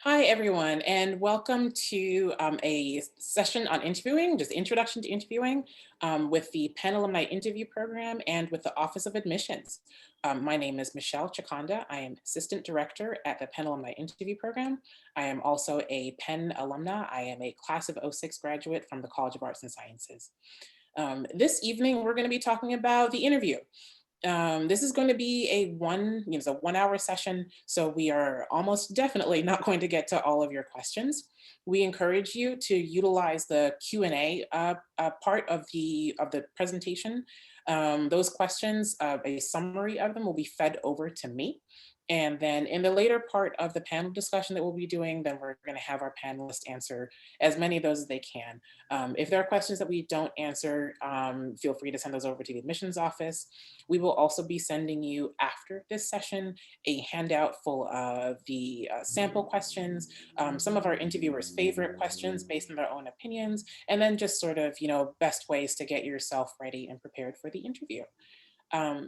Hi, everyone, and welcome to a session on interviewing, just introduction to interviewing with the Penn Alumni Interview Program and with the Office of Admissions. My name is Michelle Chikanda. I am Assistant Director at the Penn Alumni Interview Program. I am also a Penn alumna. I am a class of '06 graduate from the College of Arts and Sciences. This evening, we're going to be talking about the interview. This is going to be a it's a 1 hour session, so we are almost definitely not going to get to all of your questions. We encourage you to utilize the Q&A part of the presentation. Those questions, a summary of them will be fed over to me. And then in the later part of the panel discussion that we'll be doing, then we're going to have our panelists answer as many of those as they can. If there are questions that we don't answer, feel free to send those over to the admissions office. We will also be sending you after this session a handout full of the sample questions, some of our interviewers' favorite questions based on their own opinions, and then just sort of, best ways to get yourself ready and prepared for the interview.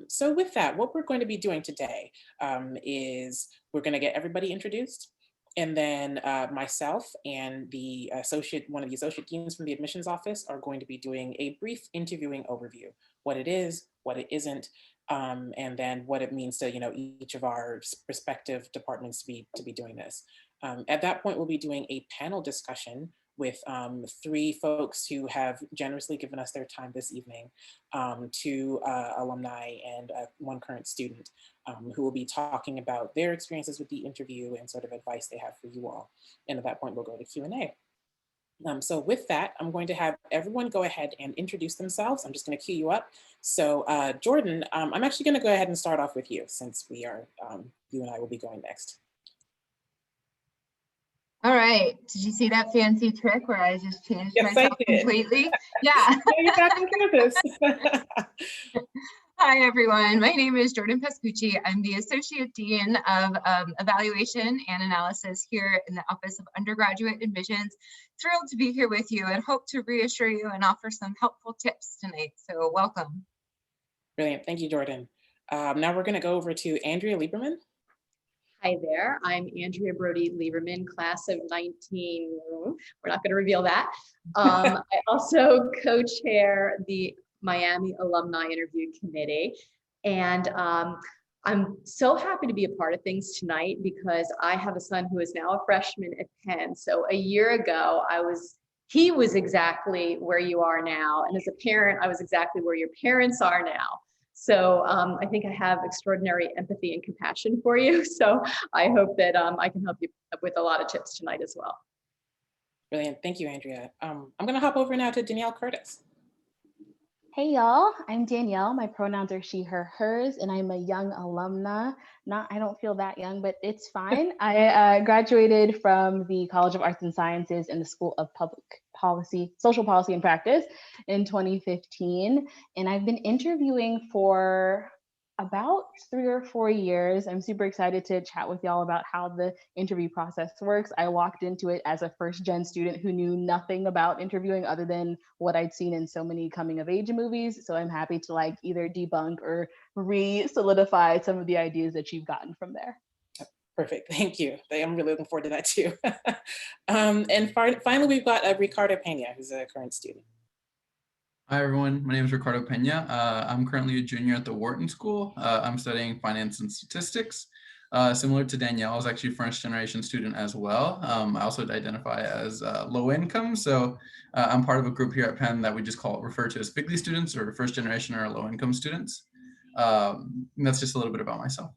So with that, what we're going to be doing today is we're going to get everybody introduced. And then myself and one of the associate deans from the admissions office are going to be doing a brief interviewing overview, what it is, what it isn't, and then what it means to each of our respective departments to be doing this. At that point, we'll be doing a panel discussion with three folks who have generously given us their time this evening, two alumni and one current student who will be talking about their experiences with the interview and sort of advice they have for you all. And at that point, we'll go to Q&A. So with that, I'm going to have everyone go ahead and introduce themselves. I'm just going to cue you up. So Jordan, I'm actually going to go ahead and start off with you since you and I will be going next. All right. Did you see that fancy trick where I just changed myself completely? Yeah. You're back on campus. Hi, everyone. My name is Jordan Pascucci. I'm the Associate Dean of Evaluation and Analysis here in the Office of Undergraduate Admissions. Thrilled to be here with you and hope to reassure you and offer some helpful tips tonight. So welcome. Brilliant. Thank you, Jordan. Now we're going to go over to Andrea Lieberman. Hi there, I'm Andrea Brody Lieberman, class of 19. We're not going to reveal that. I also co-chair the Miami Alumni Interview Committee. And I'm so happy to be a part of things tonight because I have a son who is now a freshman at Penn. So a year ago, he was exactly where you are now. And as a parent, I was exactly where your parents are now. So I think I have extraordinary empathy and compassion for you. So I hope that I can help you with a lot of tips tonight as well. Brilliant. Thank you, Andrea. I'm going to hop over now to Danielle Curtis. Hey, y'all. I'm Danielle. My pronouns are she, her, hers, and I'm a young alumna. I don't feel that young, but it's fine. I graduated from the College of Arts and Sciences in the School of Public Policy, Social Policy and Practice in 2015. And I've been interviewing for about 3 or 4 years. I'm super excited to chat with y'all about how the interview process works. I walked into it as a first-gen student who knew nothing about interviewing other than what I'd seen in so many coming-of-age movies. So I'm happy to either debunk or re-solidify some of the ideas that you've gotten from there. Perfect. Thank you. I'm really looking forward to that too. And finally, we've got Ricardo Pena, who's a current student. Hi, everyone. My name is Ricardo Pena. I'm currently a junior at the Wharton School. I'm studying finance and statistics. Similar to Danielle, I was actually a first-generation student as well. I also identify as low income. So I'm part of a group here at Penn that we just refer to as FIGLY students or first-generation or low-income students. That's just a little bit about myself.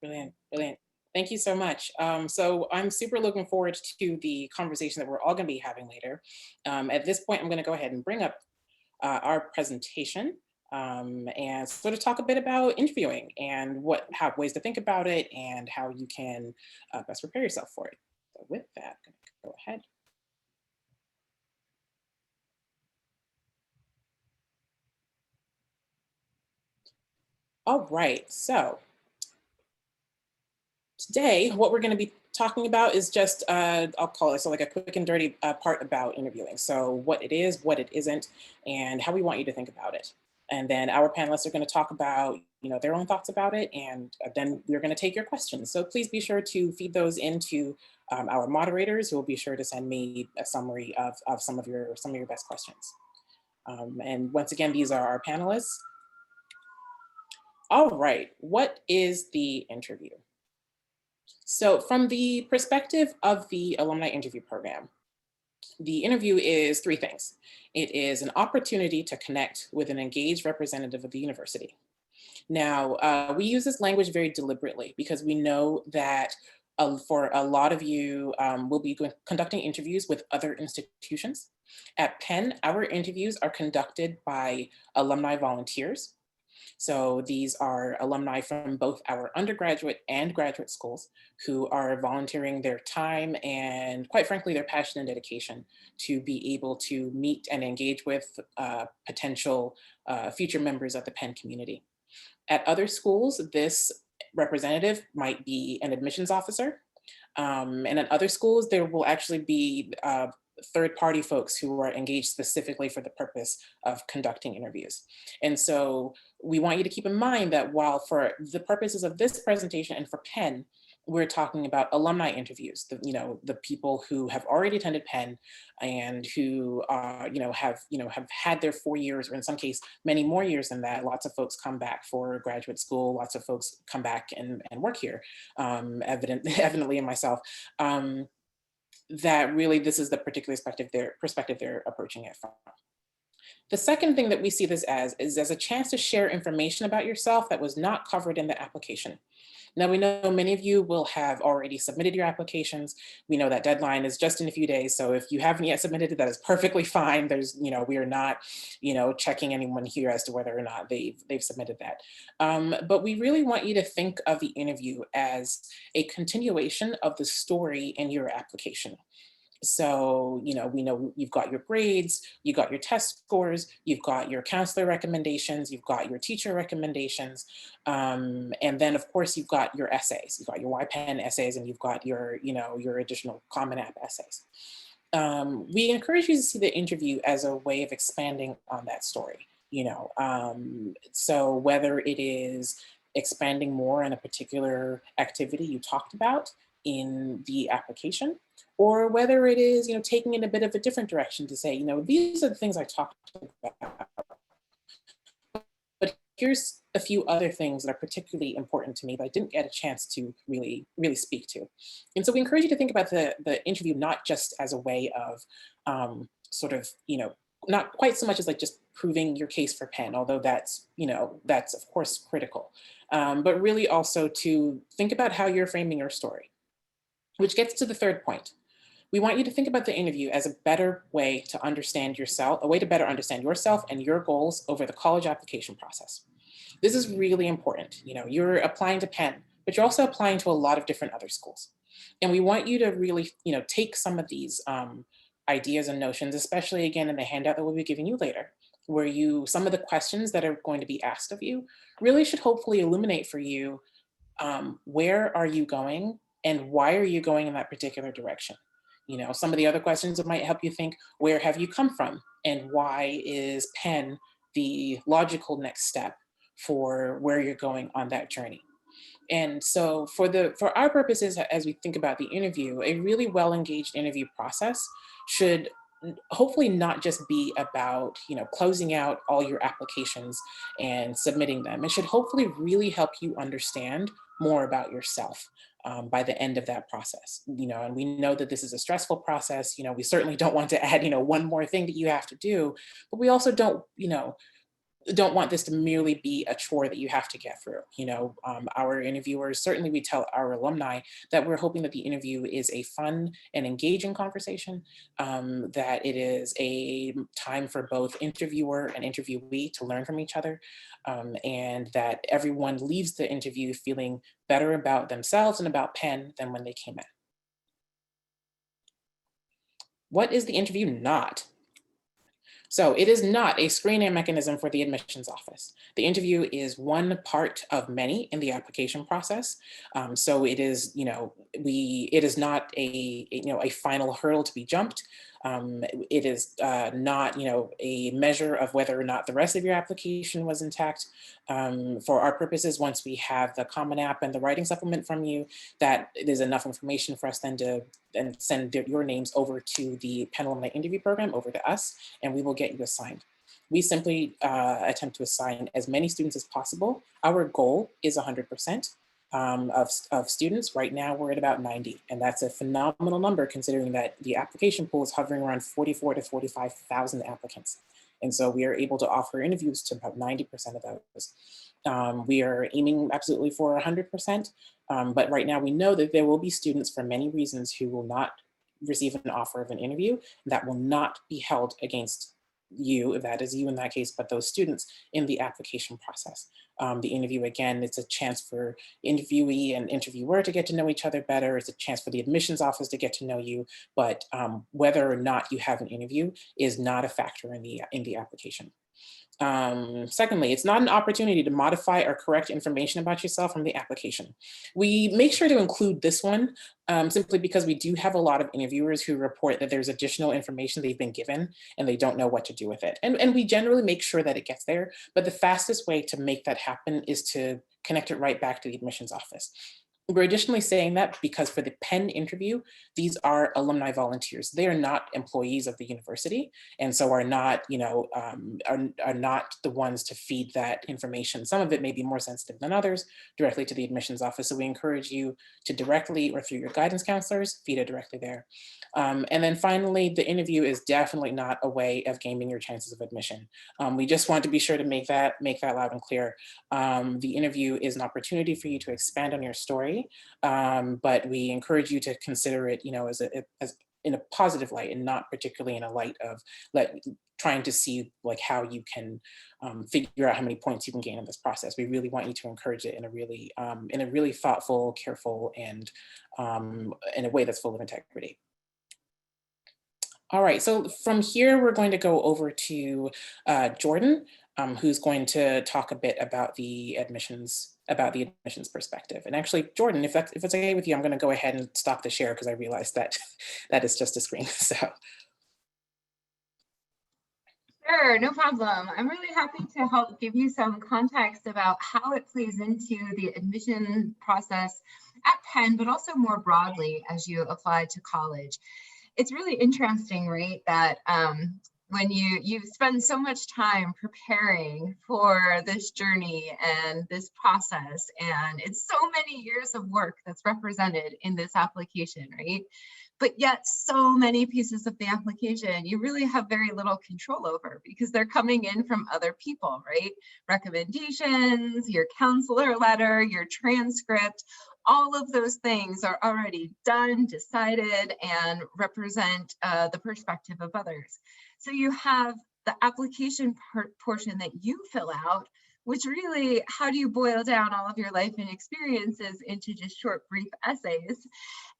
Brilliant. Brilliant. Thank you so much. So I'm super looking forward to the conversation that we're all going to be having later. At this point, I'm going to go ahead and bring up our presentation and sort of talk a bit about interviewing and ways to think about it and how you can best prepare yourself for it. So with that, I'm going to go ahead. All right, so today, what we're going to be talking about is just, I'll call it a quick and dirty part about interviewing. So what it is, what it isn't, and how we want you to think about it. And then our panelists are going to talk about, their own thoughts about it, and then we're going to take your questions. So please be sure to feed those into our moderators, who will be sure to send me a summary of some of your best questions. And once again, these are our panelists. All right, what is the interview? So from the perspective of the Alumni Interview Program, the interview is three things. It is an opportunity to connect with an engaged representative of the university. Now, we use this language very deliberately because we know that for a lot of you, we'll be conducting interviews with other institutions. At Penn, our interviews are conducted by alumni volunteers. So these are alumni from both our undergraduate and graduate schools who are volunteering their time and, quite frankly, their passion and dedication to be able to meet and engage with potential future members of the Penn community. At other schools, this representative might be an admissions officer. And at other schools, there will actually be third-party folks who are engaged specifically for the purpose of conducting interviews. And so we want you to keep in mind that while for the purposes of this presentation and for Penn, we're talking about alumni interviews, the people who have already attended Penn and who have had their 4 years, or in some case, many more years than that. Lots of folks come back for graduate school, lots of folks come back and work here, evidently in myself. That really this is the particular perspective they're approaching it from. The second thing that we see this as is as a chance to share information about yourself that was not covered in the application. Now, we know many of you will have already submitted your applications. We know that deadline is just in a few days. So if you haven't yet submitted it, that is perfectly fine. We are not, checking anyone here as to whether or not they've submitted that. But we really want you to think of the interview as a continuation of the story in your application. So, we know you've got your grades, you've got your test scores, you've got your counselor recommendations, you've got your teacher recommendations. And then of course, you've got your essays, you've got your YPenn essays, and you've got your additional Common App essays. We encourage you to see the interview as a way of expanding on that story, so whether it is expanding more on a particular activity you talked about in the application, or whether it is, taking it a bit of a different direction to say, these are the things I talked about, but here's a few other things that are particularly important to me that I didn't get a chance to really speak to. And so we encourage you to think about the interview not just as a way of not quite so much as like just proving your case for Penn, although that's of course critical, but really also to think about how you're framing your story, which gets to the third point. We want you to think about the interview as a better way to understand yourself, a way to better understand yourself and your goals over the college application process. This is really important. You're applying to Penn, but you're also applying to a lot of different other schools. And we want you to really, take some of these ideas and notions, especially again in the handout that we'll be giving you later, where some of the questions that are going to be asked of you really should hopefully illuminate for you where are you going and why are you going in that particular direction. Some of the other questions that might help you think, where have you come from and why is Penn the logical next step for where you're going on that journey. And so for our purposes, as we think about the interview, a really well-engaged interview process should hopefully not just be about, closing out all your applications and submitting them. It should hopefully really help you understand more about yourself by the end of that process. And we know that this is a stressful process. We certainly don't want to add, one more thing that you have to do, but we also don't want this to merely be a chore that you have to get through. Our interviewers, certainly we tell our alumni that we're hoping that the interview is a fun and engaging conversation, that it is a time for both interviewer and interviewee to learn from each other, and that everyone leaves the interview feeling better about themselves and about Penn than when they came in. What is the interview not? So it is not a screening mechanism for the admissions office. The interview is one part of many in the application process. So it is, it is not a final hurdle to be jumped. It is not, a measure of whether or not the rest of your application was intact. For our purposes, once we have the Common App and the writing supplement from you, that is enough information for us then to send your names over to the Penn Alumni Interview Program, over to us, and we will get you assigned. We simply attempt to assign as many students as possible. Our goal is 100%. Of students. Right now we're at about 90, and that's a phenomenal number considering that the application pool is hovering around 44 to 45,000 applicants. And so we are able to offer interviews to about 90% of those. We are aiming absolutely for 100%, but right now we know that there will be students for many reasons who will not receive an offer of an interview. That will not be held against you, if that is you in that case, but those students in the application process. The interview, again, it's a chance for interviewee and interviewer to get to know each other better. It's a chance for the admissions office to get to know you, but whether or not you have an interview is not a factor in the application. Secondly, it's not an opportunity to modify or correct information about yourself from the application. We make sure to include this one simply because we do have a lot of interviewers who report that there's additional information they've been given and they don't know what to do with it. And we generally make sure that it gets there, but the fastest way to make that happen is to connect it right back to the admissions office. We're additionally saying that because for the Penn interview, these are alumni volunteers. They are not employees of the university, and so are not, are not the ones to feed that information. Some of it may be more sensitive than others directly to the admissions office. So we encourage you to directly or through your guidance counselors, feed it directly there. And then finally, the interview is definitely not a way of gaming your chances of admission. We just want to be sure to make that loud and clear. The interview is an opportunity for you to expand on your story, but we encourage you to consider it, as in a positive light and not particularly in a light of trying to see like how you can figure out how many points you can gain in this process. We really want you to encourage it in a really thoughtful, careful, and in a way that's full of integrity. All right, so from here, we're going to go over to Jordan, who's going to talk a bit about the admissions perspective. And actually, Jordan, if it's okay with you, I'm going to go ahead and stop the share because I realized that that is just a screen. So. Sure, no problem. I'm really happy to help give you some context about how it plays into the admission process at Penn, but also more broadly as you apply to college. It's really interesting, right, that when you spend so much time preparing for this journey and this process, and it's so many years of work that's represented in this application, right? But yet so many pieces of the application you really have very little control over because they're coming in from other people, right? Recommendations, your counselor letter, your transcript, all of those things are already done, decided, and represent the perspective of others. So you have the application portion that you fill out, which really, how do you boil down all of your life and experiences into just short, brief essays?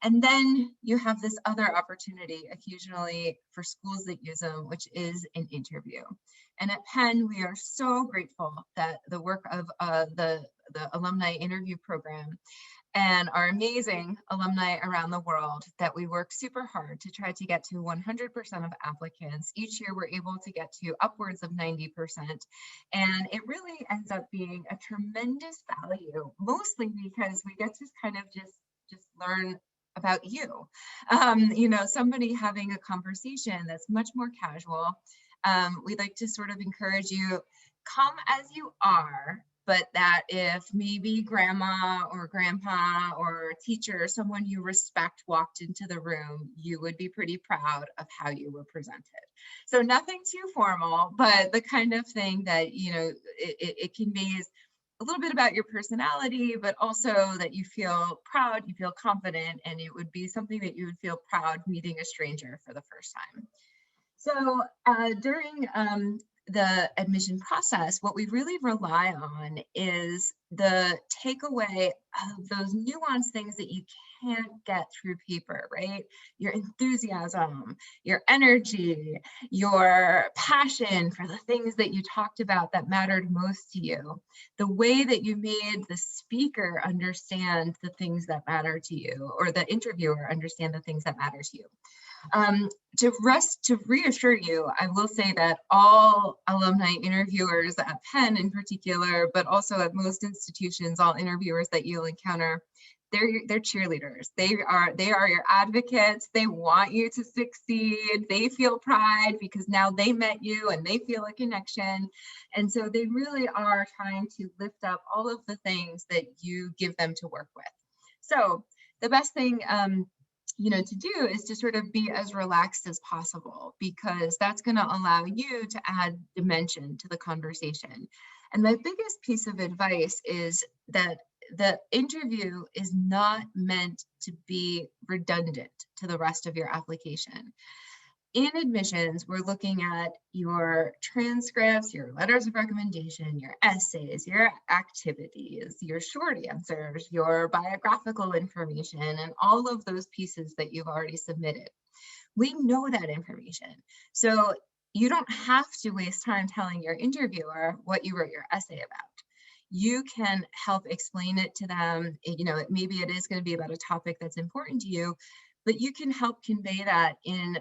And then you have this other opportunity occasionally for schools that use them, which is an interview. And at Penn, we are so grateful that the work of the Alumni Interview Program and our amazing alumni around the world that we work super hard to try to get to 100% of applicants. Each year we're able to get to upwards of 90%. And it really ends up being a tremendous value, mostly because we get to kind of just learn about you. Somebody having a conversation that's much more casual. We'd like to sort of encourage you, come as you are, but that if maybe grandma or grandpa or teacher or someone you respect walked into the room, you would be pretty proud of how you were presented. So nothing too formal, but the kind of thing that, it conveys a little bit about your personality, but also that you feel proud, you feel confident, and it would be something that you would feel proud meeting a stranger for the first time. So during the admission process, what we really rely on is the takeaway of those nuanced things that you can't get through paper, right? Your enthusiasm, your energy, your passion for the things that you talked about that mattered most to you, the way that you made the speaker understand the things that matter to you, or the interviewer understand the things that matter to you. To reassure you, I will say that all alumni interviewers at Penn in particular, but also at most institutions, all interviewers that you'll encounter, they're cheerleaders. They are your advocates. They want you to succeed. They feel pride because now they met you and they feel a connection. And so they really are trying to lift up all of the things that you give them to work with. So the best thing to do is to sort of be as relaxed as possible, because that's going to allow you to add dimension to the conversation. And my biggest piece of advice is that the interview is not meant to be redundant to the rest of your application. In admissions, we're looking at your transcripts, your letters of recommendation, your essays, your activities, your short answers, your biographical information, and all of those pieces that you've already submitted. We know that information. So you don't have to waste time telling your interviewer what you wrote your essay about. You can help explain it to them. Maybe it is going to be about a topic that's important to you, but you can help convey that in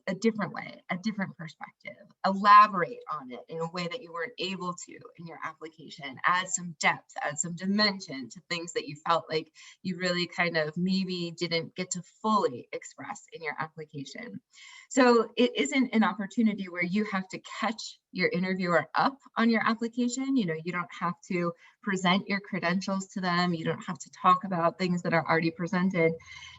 a different way, a different perspective, elaborate on it in a way that you weren't able to in your application, add some depth, add some dimension to things that you felt like you really kind of maybe didn't get to fully express in your application. So it isn't an opportunity where you have to catch your interviewer up on your application. You don't have to present your credentials to them. You don't have to talk about things that are already presented.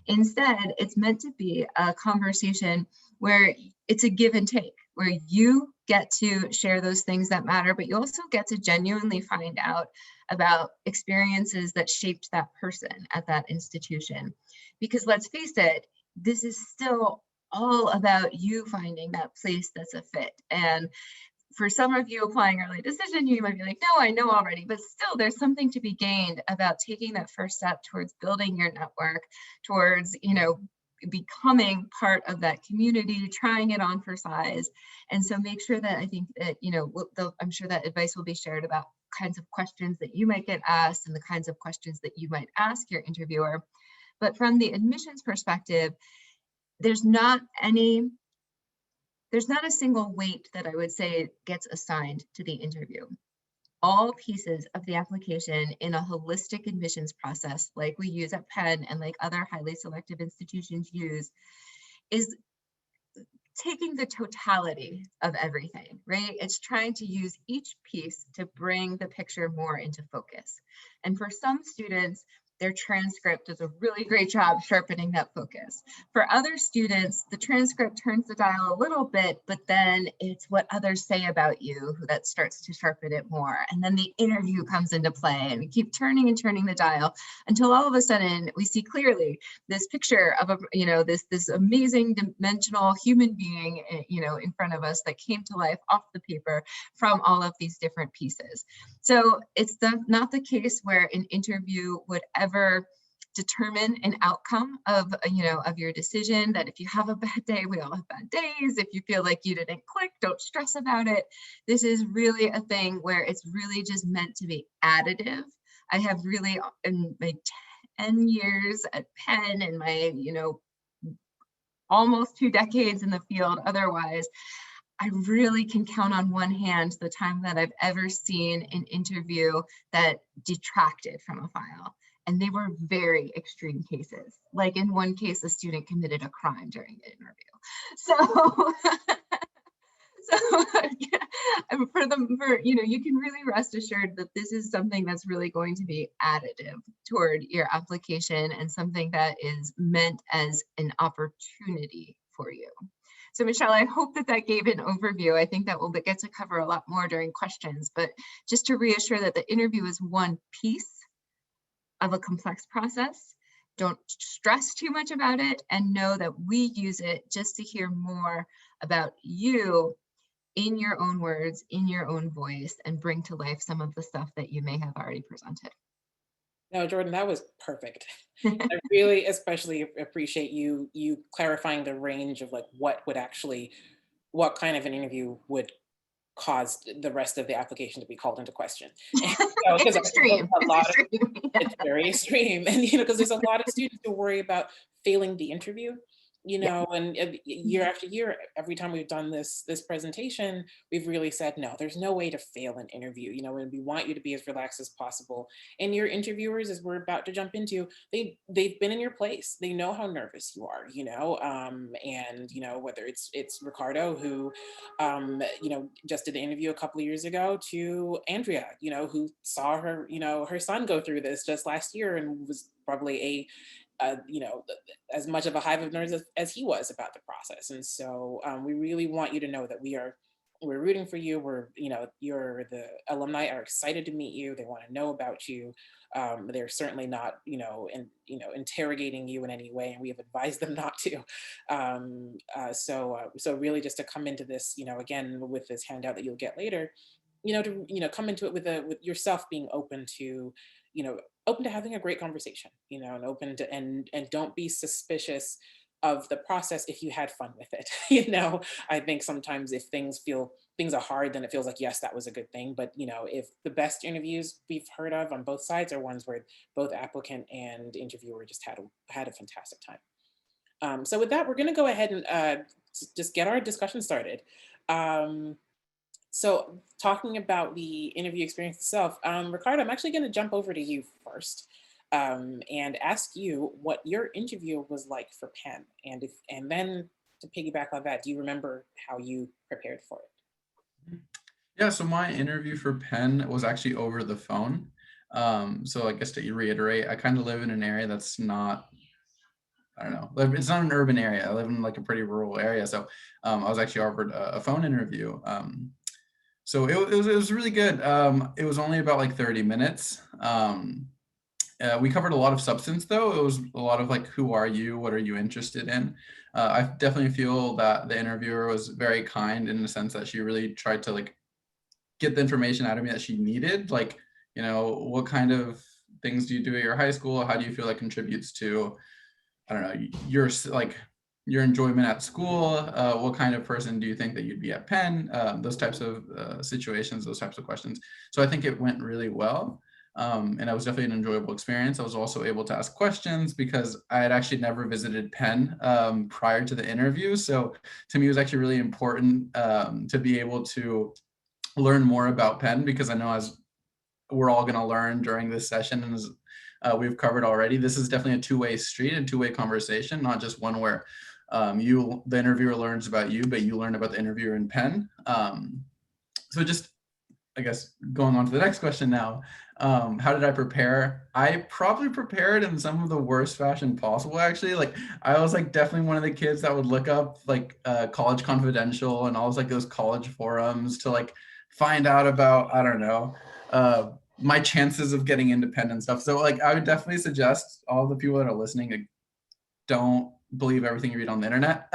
Instead, it's meant to be a conversation where it's a give and take, where you get to share those things that matter, but you also get to genuinely find out about experiences that shaped that person at that institution. Because let's face it, this is still all about you finding that place that's a fit. And for some of you applying early decision, you might be like, no, I know already, but still there's something to be gained about taking that first step towards building your network, towards, becoming part of that community, trying it on for size. And so make sure that, I think that, I'm sure that advice will be shared about kinds of questions that you might get asked and the kinds of questions that you might ask your interviewer. But from the admissions perspective, there's not a single weight that I would say gets assigned to the interview. All pieces of the application in a holistic admissions process, like we use at Penn and like other highly selective institutions use, is taking the totality of everything, right? It's trying to use each piece to bring the picture more into focus. And for some students, their transcript does a really great job sharpening that focus. For other students, the transcript turns the dial a little bit, but then it's what others say about you that starts to sharpen it more. And then the interview comes into play, and we keep turning and turning the dial until all of a sudden we see clearly this picture of this amazing dimensional human being, in front of us that came to life off the paper from all of these different pieces. So it's not the case where an interview would ever determine an outcome of your decision. That if you have a bad day, we all have bad days. If you feel like you didn't click, don't stress about it. This is really a thing where it's really just meant to be additive. I have really, in my 10 years at Penn and my almost 2 decades in the field otherwise, I really can count on one hand the time that I've ever seen an interview that detracted from a file. And they were very extreme cases. Like in one case, a student committed a crime during the interview. You can really rest assured that this is something that's really going to be additive toward your application and something that is meant as an opportunity for you. So Michelle, I hope that gave an overview. I think that we'll get to cover a lot more during questions, but just to reassure that the interview is one piece of a complex process. Don't stress too much about it, and know that we use it just to hear more about you in your own words, in your own voice, and bring to life some of the stuff that you may have already presented. No, Jordan, that was perfect. I really especially appreciate you clarifying the range of like what kind of an interview would cause the rest of the application to be called into question. It's extreme. It's very extreme. And because there's a lot of students who worry about failing the interview. you Yeah. know, and year after year, every time we've done this presentation, we've really said, no, there's no way to fail an interview, you know, and we want you to be as relaxed as possible. And your interviewers, as we're about to jump into, they've been in your place. They know how nervous you are, you know, and you know, whether it's Ricardo, who you know, just did the interview a couple of years ago, to Andrea, you know, who saw her, you know, her son go through this just last year and was probably you know, as much of a hive of nerves as he was about the process. And so we really want you to know that we're rooting for you. We're, you know, the alumni are excited to meet you. They want to know about you. They're certainly not, you know, interrogating you in any way, and we have advised them not to. So really, just to come into this, you know, again with this handout that you'll get later, you know, to, you know, come into it with yourself being open to, you know, open to having a great conversation, you know, and open to, and don't be suspicious of the process if you had fun with it. You know, I think sometimes if things are hard, then it feels like, yes, that was a good thing. But, you know, if the best interviews we've heard of on both sides are ones where both applicant and interviewer just had a fantastic time. So with that, we're going to go ahead and just get our discussion started. So talking about the interview experience itself, Ricardo, I'm actually going to jump over to you first, and ask you what your interview was like for Penn, and then to piggyback on that, do you remember how you prepared for it? Yeah, so my interview for Penn was actually over the phone. So I guess to reiterate, I kind of live in an area that's not, I don't know, it's not an urban area. I live in like a pretty rural area. So I was actually offered a phone interview. So it was really good. It was only about like 30 minutes. We covered a lot of substance though. It was a lot of like, who are you? What are you interested in? I definitely feel that the interviewer was very kind in the sense that she really tried to like get the information out of me that she needed. Like, you know, what kind of things do you do at your high school? How do you feel that contributes to, I don't know, your enjoyment at school? What kind of person do you think that you'd be at Penn? Those types of situations, those types of questions. So I think it went really well. And it was definitely an enjoyable experience. I was also able to ask questions because I had actually never visited Penn prior to the interview. So to me, it was actually really important to be able to learn more about Penn, because I know, as we're all going to learn during this session, and as we've covered already, this is definitely a two-way street, a two-way conversation, not just one where the interviewer learns about you, but you learn about the interviewer in Penn. So just, I guess, going on to the next question now, how did I prepare? I probably prepared in some of the worst fashion possible, actually. Like, I was like definitely one of the kids that would look up like College Confidential and all those like those college forums to like find out about, I don't know, my chances of getting independent stuff. So like, I would definitely suggest all the people that are listening, like, don't believe everything you read on the internet.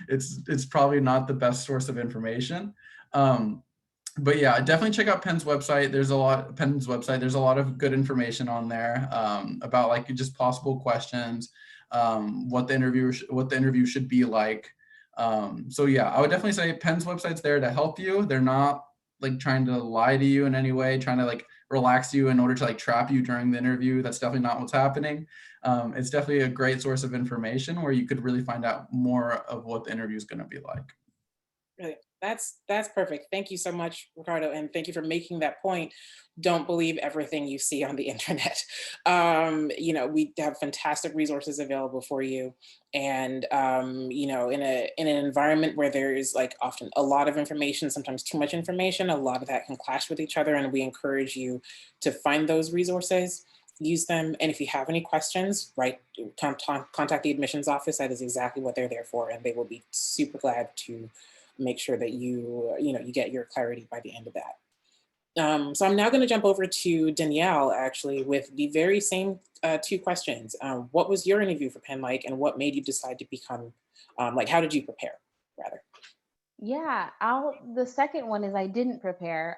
It's probably not the best source of information. But yeah, definitely check out Penn's website. There's a lot of good information on there about like just possible questions, what the interview should be like. So yeah, I would definitely say Penn's website's there to help you. They're not like trying to lie to you in any way, trying to like relax you in order to like trap you during the interview. That's definitely not what's happening. It's definitely a great source of information where you could really find out more of what the interview is going to be like. Really, that's perfect. Thank you so much, Ricardo, and thank you for making that point. Don't believe everything you see on the internet. You know, we have fantastic resources available for you, and you know, in an environment where there is like often a lot of information, sometimes too much information, a lot of that can clash with each other, and we encourage you to find those resources, use them, and if you have any questions, contact the admissions office. That is exactly what they're there for, and they will be super glad to make sure that you get your clarity by the end of that. So I'm now going to jump over to Danielle, actually, with the very same two questions. What was your interview for Penn like, and what made you decide to become, like, how did you prepare, rather? Yeah, the second one is I didn't prepare.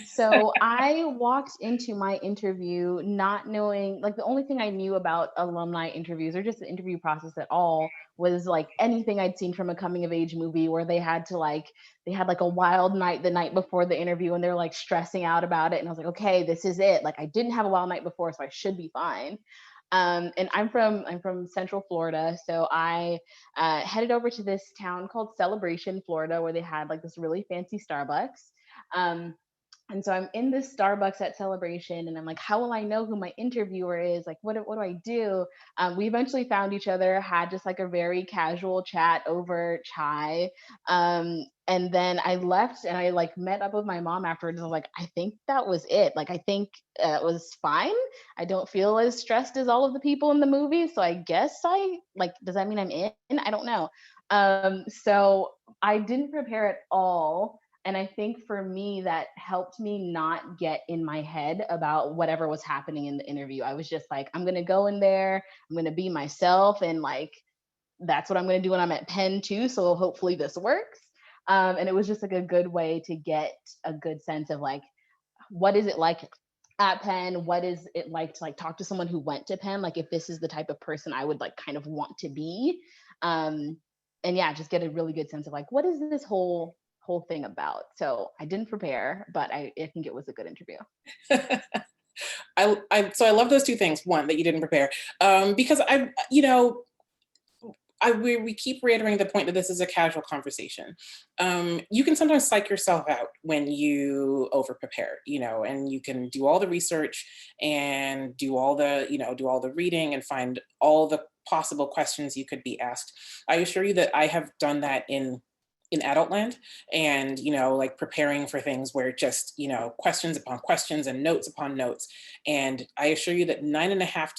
So I walked into my interview not knowing, like the only thing I knew about alumni interviews or just the interview process at all was like anything I'd seen from a coming of age movie where they had like a wild night the night before the interview and they're like stressing out about it. And I was like, okay, this is it. Like I didn't have a wild night before, so I should be fine. And I'm from Central Florida, so I headed over to this town called Celebration, Florida, where they had like this really fancy Starbucks. Um, and so I'm in this Starbucks at Celebration, and I'm like, how will I know who my interviewer is? Like, what do I do? We eventually found each other, had just like a very casual chat over chai. And then I left and I like met up with my mom afterwards. I was like, I think that was it. Like, I think it was fine. I don't feel as stressed as all of the people in the movie. So I guess does that mean I'm in? I don't know. So I didn't prepare at all. And I think for me, that helped me not get in my head about whatever was happening in the interview. I was just like, I'm going to go in there, I'm going to be myself. And like, that's what I'm going to do when I'm at Penn too. So hopefully this works. And it was just like a good way to get a good sense of like, what is it like at Penn? What is it like to like talk to someone who went to Penn? Like if this is the type of person I would like kind of want to be. And yeah, just get a really good sense of like, what is this whole thing about? So I didn't prepare, but I think it was a good interview. So I love those two things. One, that you didn't prepare, because we keep reiterating the point that this is a casual conversation. You can sometimes psych yourself out when you over prepare, and you can do all the research and do all the reading and find all the possible questions you could be asked. I assure you that I have done that in adult land, and like preparing for things where just questions upon questions and notes upon notes, and I assure you that 9.75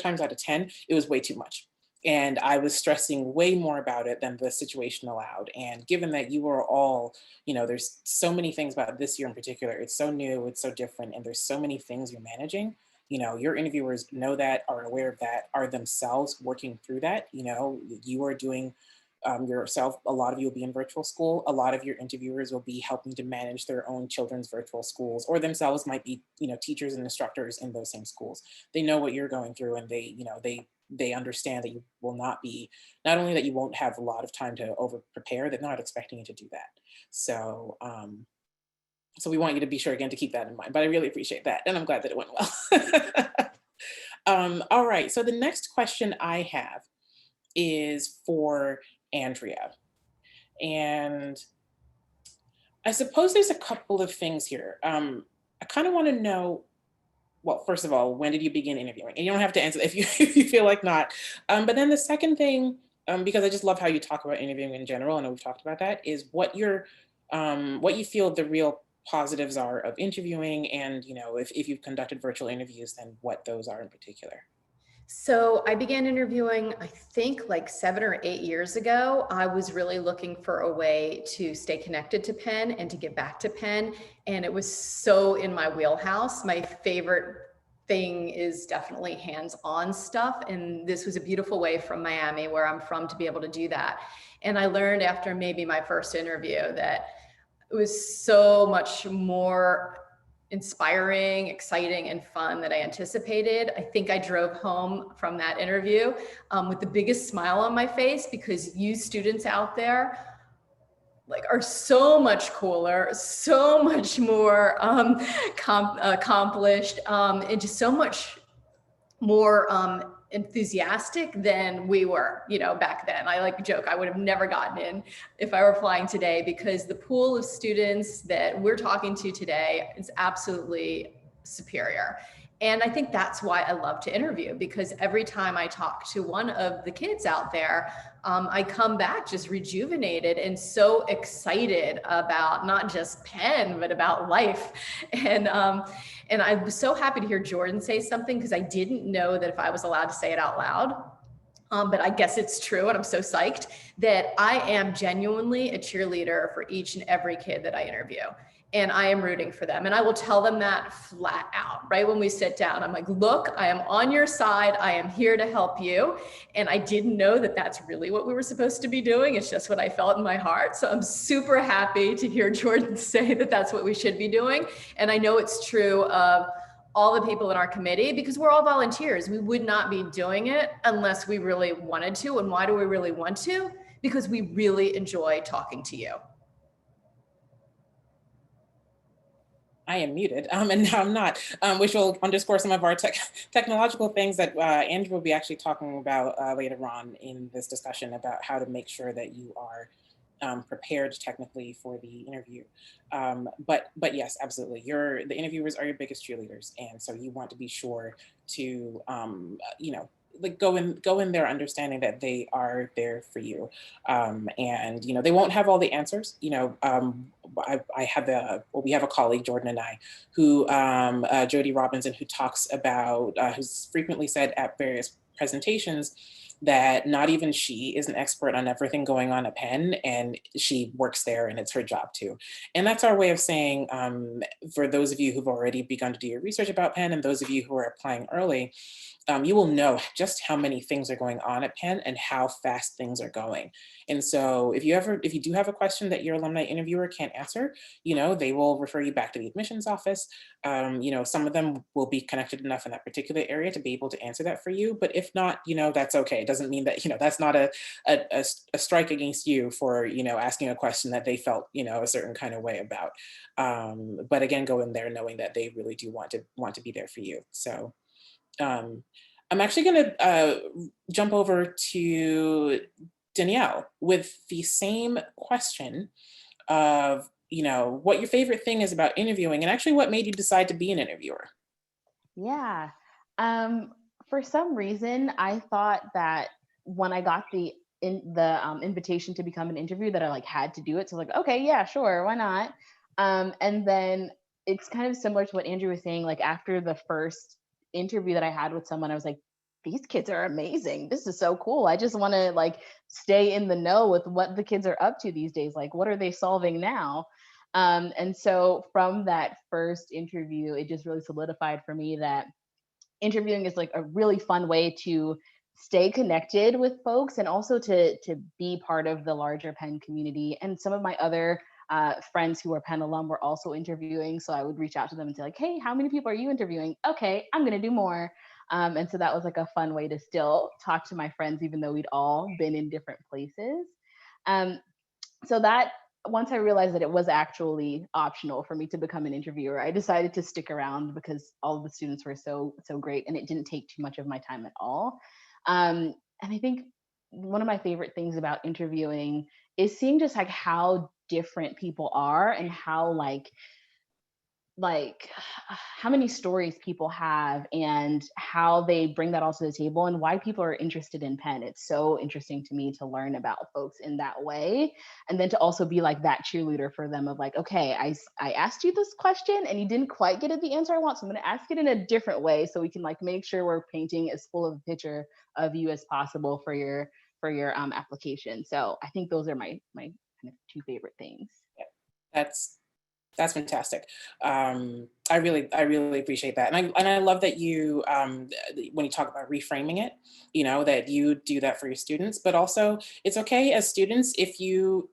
times out of 10 it was way too much, and I was stressing way more about it than the situation allowed. And given that you are all, there's so many things about this year in particular, it's so new, it's so different, and there's so many things you're managing. Your interviewers know that, are aware of that, are themselves working through that. You are doing yourself. A lot of you will be in virtual school. A lot of your interviewers will be helping to manage their own children's virtual schools, or themselves might be, teachers and instructors in those same schools. They know what you're going through, and they understand that you will not only that you won't have a lot of time to over prepare, they're not expecting you to do that. So, so we want you to be sure again to keep that in mind, but I really appreciate that. And I'm glad that it went well. All right, so the next question I have is for Andrea. And I suppose there's a couple of things here. I kind of want to know, well, first of all, when did you begin interviewing? And you don't have to answer if you feel like not. But then the second thing, because I just love how you talk about interviewing in general, and we've talked about that, is what you feel the real positives are of interviewing, and if you've conducted virtual interviews, then what those are in particular. So I began interviewing, I think like 7 or 8 years ago. I was really looking for a way to stay connected to Penn and to get back to Penn. And it was so in my wheelhouse. My favorite thing is definitely hands-on stuff. And this was a beautiful way from Miami, where I'm from, to be able to do that. And I learned after maybe my first interview that it was so much more inspiring, exciting, and fun than I anticipated. I think I drove home from that interview with the biggest smile on my face, because you students out there are so much cooler, so much more accomplished, and just so much more enthusiastic than we were, back then. I joke, I would have never gotten in if I were applying today, because the pool of students that we're talking to today is absolutely superior. And I think that's why I love to interview, because every time I talk to one of the kids out there, I come back just rejuvenated and so excited about not just Penn, but about life. And I was so happy to hear Jordan say something, because I didn't know that if I was allowed to say it out loud. But I guess it's true, and I'm so psyched that I am genuinely a cheerleader for each and every kid that I interview. And I am rooting for them. And I will tell them that flat out, right? When we sit down, I'm like, look, I am on your side. I am here to help you. And I didn't know that that's really what we were supposed to be doing. It's just what I felt in my heart. So I'm super happy to hear Jordan say that that's what we should be doing. And I know it's true of all the people in our committee, because we're all volunteers. We would not be doing it unless we really wanted to. And why do we really want to? Because we really enjoy talking to you. I am muted, and now I'm not, which will underscore some of our technological things that Andrew will be actually talking about later on in this discussion about how to make sure that you are prepared technically for the interview. But yes, absolutely. The interviewers are your biggest cheerleaders. And so you want to be sure to, like go in there understanding that they are there for you. And, they won't have all the answers. We have a colleague, Jordan and I, who, Jody Robinson, who talks about, who's frequently said at various presentations that not even she is an expert on everything going on at Penn, and she works there and it's her job too. And that's our way of saying, for those of you who've already begun to do your research about Penn and those of you who are applying early, you will know just how many things are going on at Penn and how fast things are going. And so if you do have a question that your alumni interviewer can't answer, they will refer you back to the admissions office. Some of them will be connected enough in that particular area to be able to answer that for you. But if not, that's okay. It doesn't mean that, that's not a strike against you for, asking a question that they felt, a certain kind of way about. But again, go in there knowing that they really do want to be there for you. So I'm actually going to jump over to Danielle with the same question of, what your favorite thing is about interviewing and actually what made you decide to be an interviewer. Yeah. For some reason, I thought that when I got the invitation to become an interviewer that I had to do it. So like, okay, yeah, sure, why not? And then it's kind of similar to what Andrew was saying, after the first interview that I had with someone, I was like, these kids are amazing. This is so cool. I just want to stay in the know with what the kids are up to these days. What are they solving now? And so from that first interview, it just really solidified for me that interviewing is a really fun way to stay connected with folks and also to be part of the larger Penn community. And some of my other friends who are Penn alum were also interviewing. So I would reach out to them and say hey, how many people are you interviewing? Okay, I'm going to do more. And so that was a fun way to still talk to my friends, even though we'd all been in different places. So that once I realized that it was actually optional for me to become an interviewer, I decided to stick around because all of the students were so great and it didn't take too much of my time at all. And I think one of my favorite things about interviewing is seeing just how different people are and how how many stories people have and how they bring that all to the table and why people are interested in Penn. It's so interesting to me to learn about folks in that way. And then to also be that cheerleader for them of okay, I asked you this question and you didn't quite get it the answer I want. So I'm going to ask it in a different way so we can make sure we're painting as full of a picture of you as possible for your application. So I think those are my kind of two favorite things. Yeah, that's fantastic. I really appreciate that, and I love that you when you talk about reframing it, that you do that for your students. But also, it's okay as students if you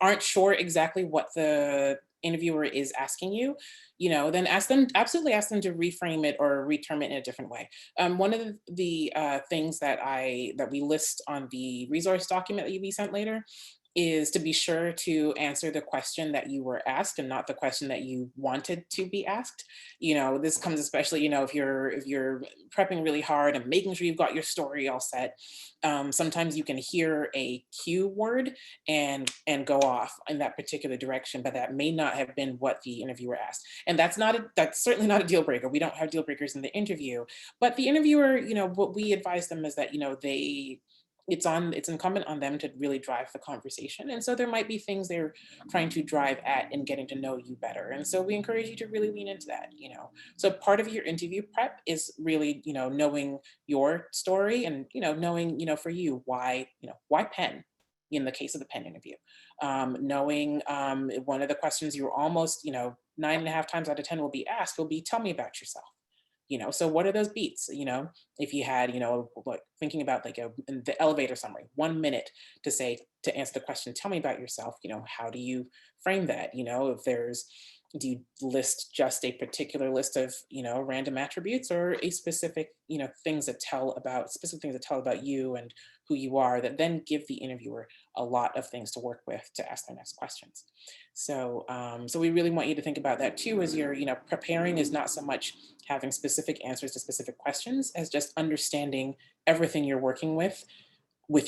aren't sure exactly what the interviewer is asking you, then absolutely ask them to reframe it or reterm it in a different way. One of the things that we list on the resource document that you'll be sent later is to be sure to answer the question that you were asked and not the question that you wanted to be asked. This comes especially, if you're prepping really hard and making sure you've got your story all set. Sometimes you can hear a cue word and go off in that particular direction, but that may not have been what the interviewer asked. And that's certainly not a deal breaker. We don't have deal breakers in the interview, but the interviewer, what we advise them is that, it's incumbent on them to really drive the conversation. And so there might be things they're trying to drive at in getting to know you better. And so we encourage you to really lean into that, So part of your interview prep is really, knowing your story and, knowing, for you, why Penn in the case of the Penn interview. Knowing one of the questions you're almost, 9.5 times out of 10 will be asked will be, tell me about yourself. So what are those beats? If you had, thinking about the elevator summary, 1 minute to answer the question, tell me about yourself, how do you frame that? If there's do you list just a particular list of, random attributes, or a specific, specific things that tell about you and who you are, that then give the interviewer a lot of things to work with to ask their next questions. So, so we really want you to think about that too, as you're, preparing, is not so much having specific answers to specific questions as just understanding everything you're working with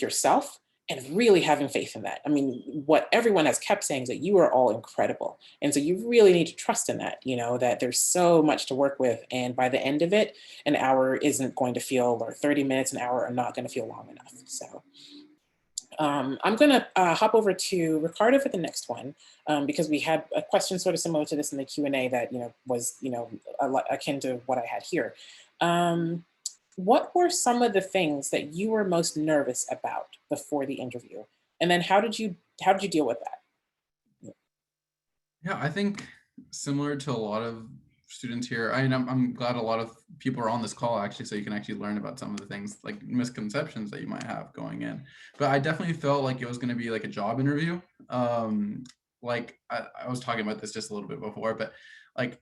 yourself, and really having faith in that. I mean, what everyone has kept saying is that you are all incredible. And so you really need to trust in that, that there's so much to work with. And by the end of it, an hour isn't going to feel, or 30 minutes, an hour are not going to feel long enough. So I'm going to hop over to Ricardo for the next one, because we had a question sort of similar to this in the Q&A that, was, akin to what I had here. What were some of the things that you were most nervous about before the interview? And then how did you deal with that? Yeah, I think similar to a lot of students here, I'm glad a lot of people are on this call actually, so you can actually learn about some of the things, like misconceptions that you might have going in. But I definitely felt like it was going to be like a job interview. Like I was talking about this just a little bit before, but like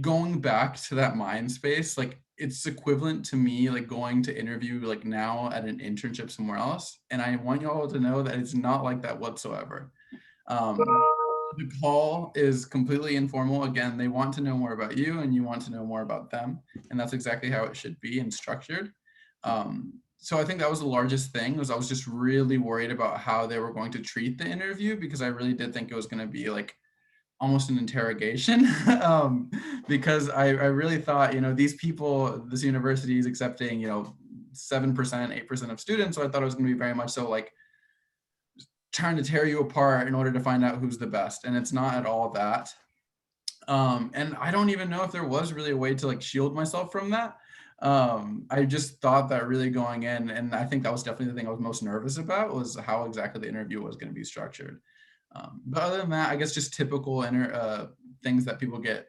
going back to that mind space, like it's equivalent to me like going to interview like now at an internship somewhere else. And I want you all to know that it's not like that whatsoever. The call is completely informal. Again, they want to know more about you and you want to know more about them. And that's exactly how it should be and structured. So I think that was the largest thing, was I was just really worried about how they were going to treat the interview, because I really did think it was going to be like almost an interrogation, because I really thought, these people, this university is accepting, 7%, 8% of students. So I thought it was going to be very much so like trying to tear you apart in order to find out who's the best. And it's not at all that. And I don't even know if there was really a way to like shield myself from that. I just thought that really going in, and I think that was definitely the thing I was most nervous about, was how exactly the interview was going to be structured. But other than that, I guess just typical things that people get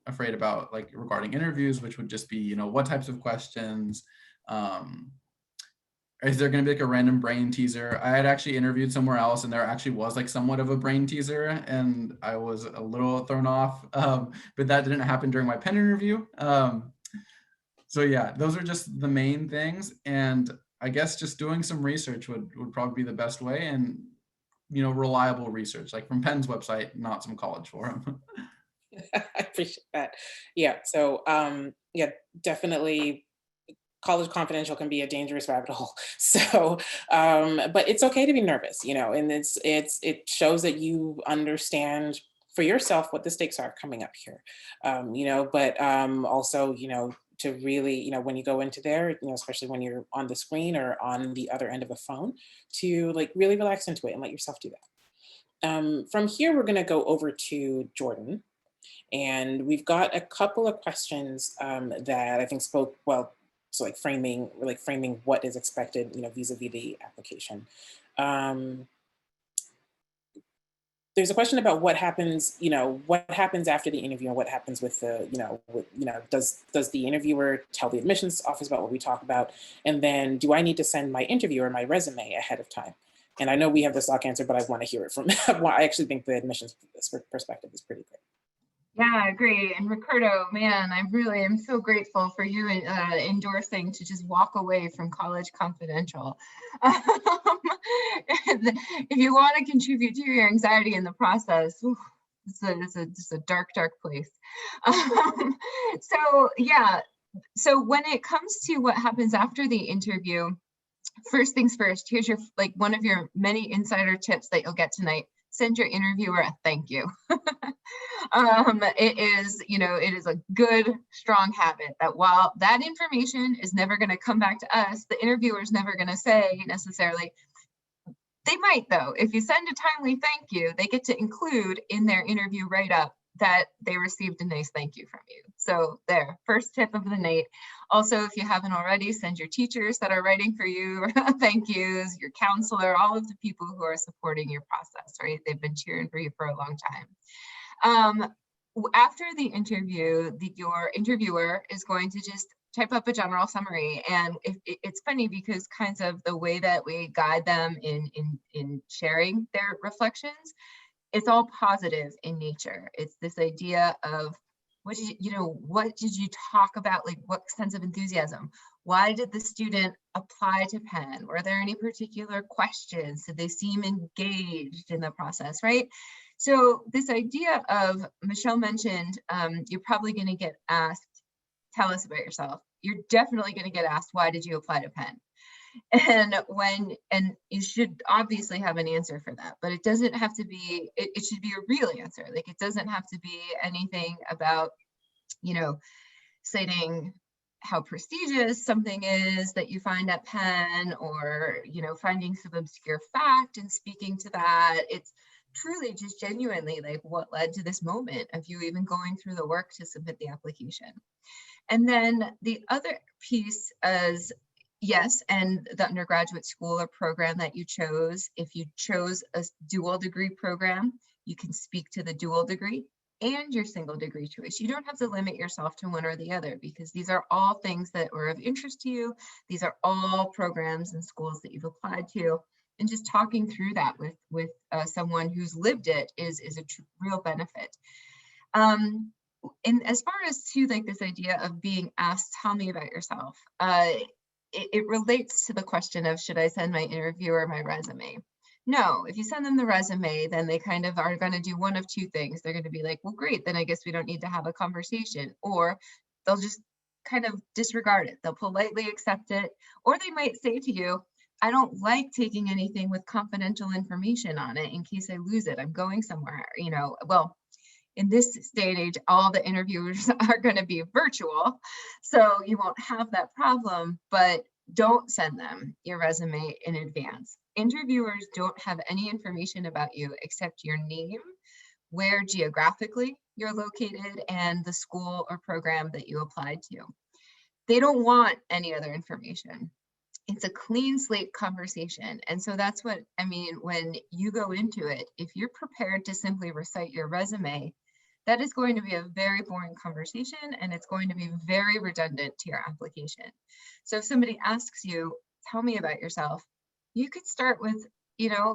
afraid about, like regarding interviews, which would just be, what types of questions, is there going to be like a random brain teaser? I had actually interviewed somewhere else and there actually was like somewhat of a brain teaser and I was a little thrown off, but that didn't happen during my Penn interview. So yeah, those are just the main things. And I guess just doing some research would probably be the best way, and reliable research, like from Penn's website, not some college forum. I appreciate that. Yeah, so yeah, definitely College Confidential can be a dangerous rabbit hole. So, but it's okay to be nervous, and it shows that you understand for yourself what the stakes are coming up here, but also, to really, when you go into there, especially when you're on the screen or on the other end of a phone, to like really relax into it and let yourself do that. From here, we're going to go over to Jordan. And we've got a couple of questions that I think spoke well, so like framing what is expected, vis-a-vis the application. There's a question about what happens, what happens after the interview, and what happens with the, does the interviewer tell the admissions office about what we talk about? And then do I need to send my interviewer my resume ahead of time? And I know we have the stock answer, but I want to hear it from, I actually think the admissions perspective is pretty great. Yeah, great. And Ricardo, man, I really am so grateful for you endorsing to just walk away from College Confidential. If you want to contribute to your anxiety in the process, it's a dark, dark place. So yeah, so when it comes to what happens after the interview, first things first, here's your one of your many insider tips that you'll get tonight. Send your interviewer a thank you. It is a good, strong habit that while that information is never going to come back to us, the interviewer is never going to say necessarily. They might though. If you send a timely thank you, they get to include in their interview write-up that they received a nice thank you from you. So there, first tip of the night. Also, if you haven't already, send your teachers that are writing for you thank yous, your counselor, all of the people who are supporting your process, right? They've been cheering for you for a long time. After the interview, your interviewer is going to just type up a general summary. And it's funny because kinds of the way that we guide them in sharing their reflections, it's all positive in nature. It's this idea of what did you talk about? Like, what sense of enthusiasm? Why did the student apply to Penn? Were there any particular questions? Did they seem engaged in the process, right? So this idea of, Michelle mentioned, you're probably going to get asked, tell us about yourself. You're definitely going to get asked, why did you apply to Penn? And you should obviously have an answer for that, but it doesn't have to be, it should be a real answer. Like, it doesn't have to be anything about, citing how prestigious something is that you find at Penn, or, finding some obscure fact and speaking to that. It's truly just genuinely like what led to this moment of you even going through the work to submit the application. And then the other piece is, yes, and the undergraduate school or program that you chose. If you chose a dual degree program, you can speak to the dual degree and your single degree choice. You don't have to limit yourself to one or the other, because these are all things that were of interest to you. These are all programs and schools that you've applied to. And just talking through that with someone who's lived it is a real benefit. And as far as to like this idea of being asked, tell me about yourself, it relates to the question of, should I send my interviewer my resume? No, if you send them the resume, then they kind of are going to do one of two things. They're going to be like, well, great, then I guess we don't need to have a conversation. Or they'll just kind of disregard it. They'll politely accept it. Or they might say to you, I don't like taking anything with confidential information on it in case I lose it. I'm going somewhere, well, in this day and age, all the interviewers are going to be virtual, so you won't have that problem, but don't send them your resume in advance. Interviewers don't have any information about you except your name, where geographically you're located, and the school or program that you applied to. They don't want any other information. It's a clean slate conversation. And so that's what I mean when you go into it. If you're prepared to simply recite your resume, that is going to be a very boring conversation, and it's going to be very redundant to your application. So if somebody asks you, tell me about yourself, you could start with,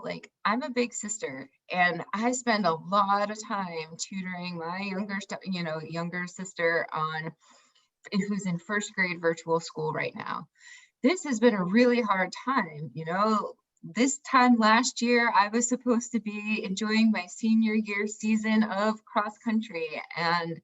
like, I'm a big sister and I spend a lot of time tutoring my younger sister who's in first grade virtual school right now. This has been a really hard time. This time last year, I was supposed to be enjoying my senior year season of cross country, and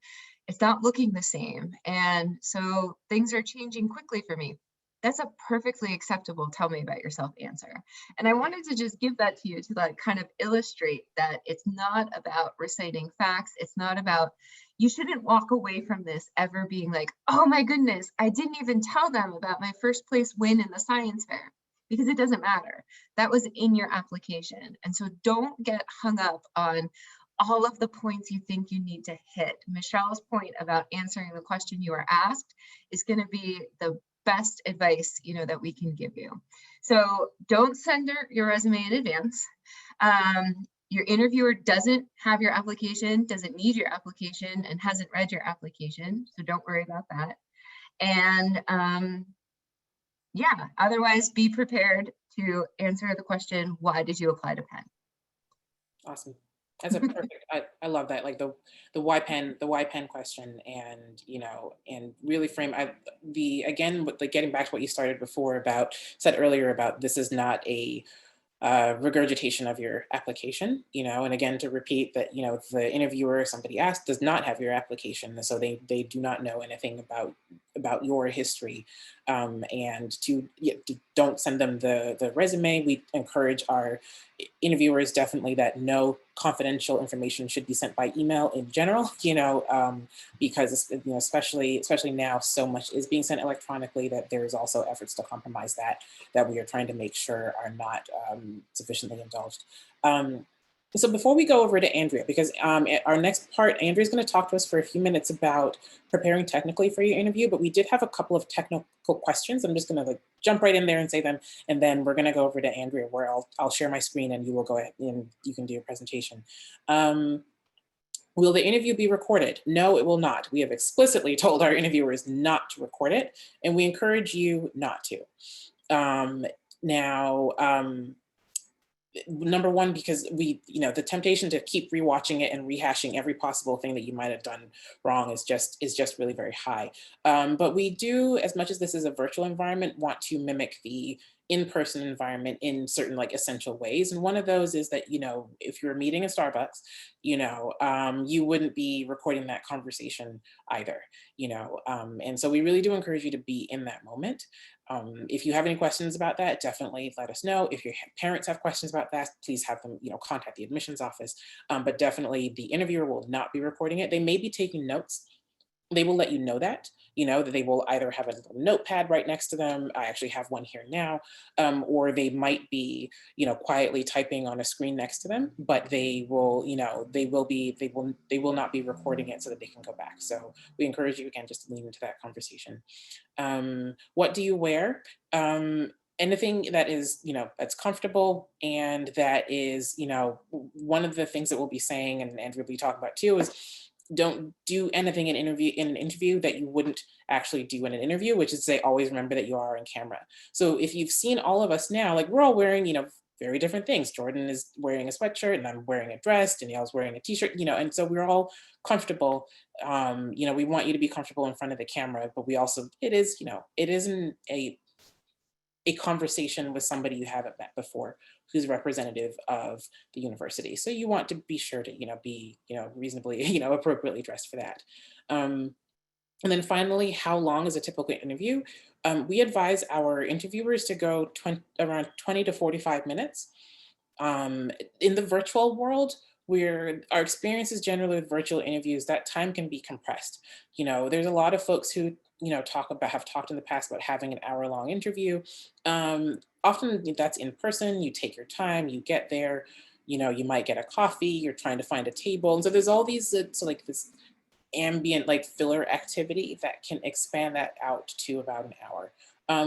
it's not looking the same. And so things are changing quickly for me. That's a perfectly acceptable tell me about yourself answer. And I wanted to just give that to you to like kind of illustrate that it's not about reciting facts. It's not about, you shouldn't walk away from this ever being like, oh my goodness, I didn't even tell them about my first place win in the science fair. Because it doesn't matter. That was in your application. And so don't get hung up on all of the points you think you need to hit. Michelle's point about answering the question you were asked is going to be the best advice that we can give you. So don't send your resume in advance. Your interviewer doesn't have your application, doesn't need your application, and hasn't read your application. So don't worry about that. And yeah, otherwise be prepared to answer the question, why did you apply to Penn? Awesome. That's a perfect, I love that. Like the why Penn question, and, and really frame again, with like getting back to what you said earlier about this is not a regurgitation of your application, and again, to repeat that, the interviewer, somebody asked, does not have your application. So they do not know anything about your history, and don't send them the resume. We encourage our interviewers definitely that no confidential information should be sent by email in general, because, especially now, so much is being sent electronically that there's also efforts to compromise that we are trying to make sure are not sufficiently indulged. So before we go over to Andrea, because our next part, Andrea's going to talk to us for a few minutes about preparing technically for your interview, but we did have a couple of technical questions. I'm just going to jump right in there and say them, and then we're going to go over to Andrea, where I'll share my screen and you will go ahead and you can do your presentation. Will the interview be recorded? No, it will not. We have explicitly told our interviewers not to record it, and we encourage you not to. number one, because the temptation to keep rewatching it and rehashing every possible thing that you might have done wrong is just really very high. But we do, as much as this is a virtual environment, want to mimic the in-person environment in certain like essential ways. And one of those is that, if you're meeting at Starbucks, you wouldn't be recording that conversation either, and so we really do encourage you to be in that moment. If you have any questions about that, definitely let us know. If your parents have questions about that, please have them, contact the admissions office. But definitely the interviewer will not be recording it. They may be taking notes. They will let you know that, that they will either have a little notepad right next to them. I actually have one here now, or they might be, quietly typing on a screen next to them, but they will, they will not be recording it so that they can go back. So we encourage you again, just to lean into that conversation. What do you wear? Anything that is, that's comfortable, and that is, one of the things that we'll be saying, and Andrew will be talking about too, is don't do anything in an interview that you wouldn't actually do in an interview, which is to say, always remember that you are on camera. So if you've seen all of us now, like we're all wearing, very different things. Jordan is wearing a sweatshirt and I'm wearing a dress, Danielle's wearing a t-shirt, and so we're all comfortable. We want you to be comfortable in front of the camera, but we also, it isn't a conversation with somebody you haven't met before who's representative of the university. So you want to be sure to, be, reasonably, appropriately dressed for that. And then finally, how long is a typical interview? We advise our interviewers to go around 20 to 45 minutes. In the virtual world, our experiences generally with virtual interviews, that time can be compressed. There's a lot of folks who have talked in the past about having an hour-long interview. Often that's in person. You take your time, you get there, you might get a coffee, you're trying to find a table. And so there's all these, this ambient like filler activity that can expand that out to about an hour.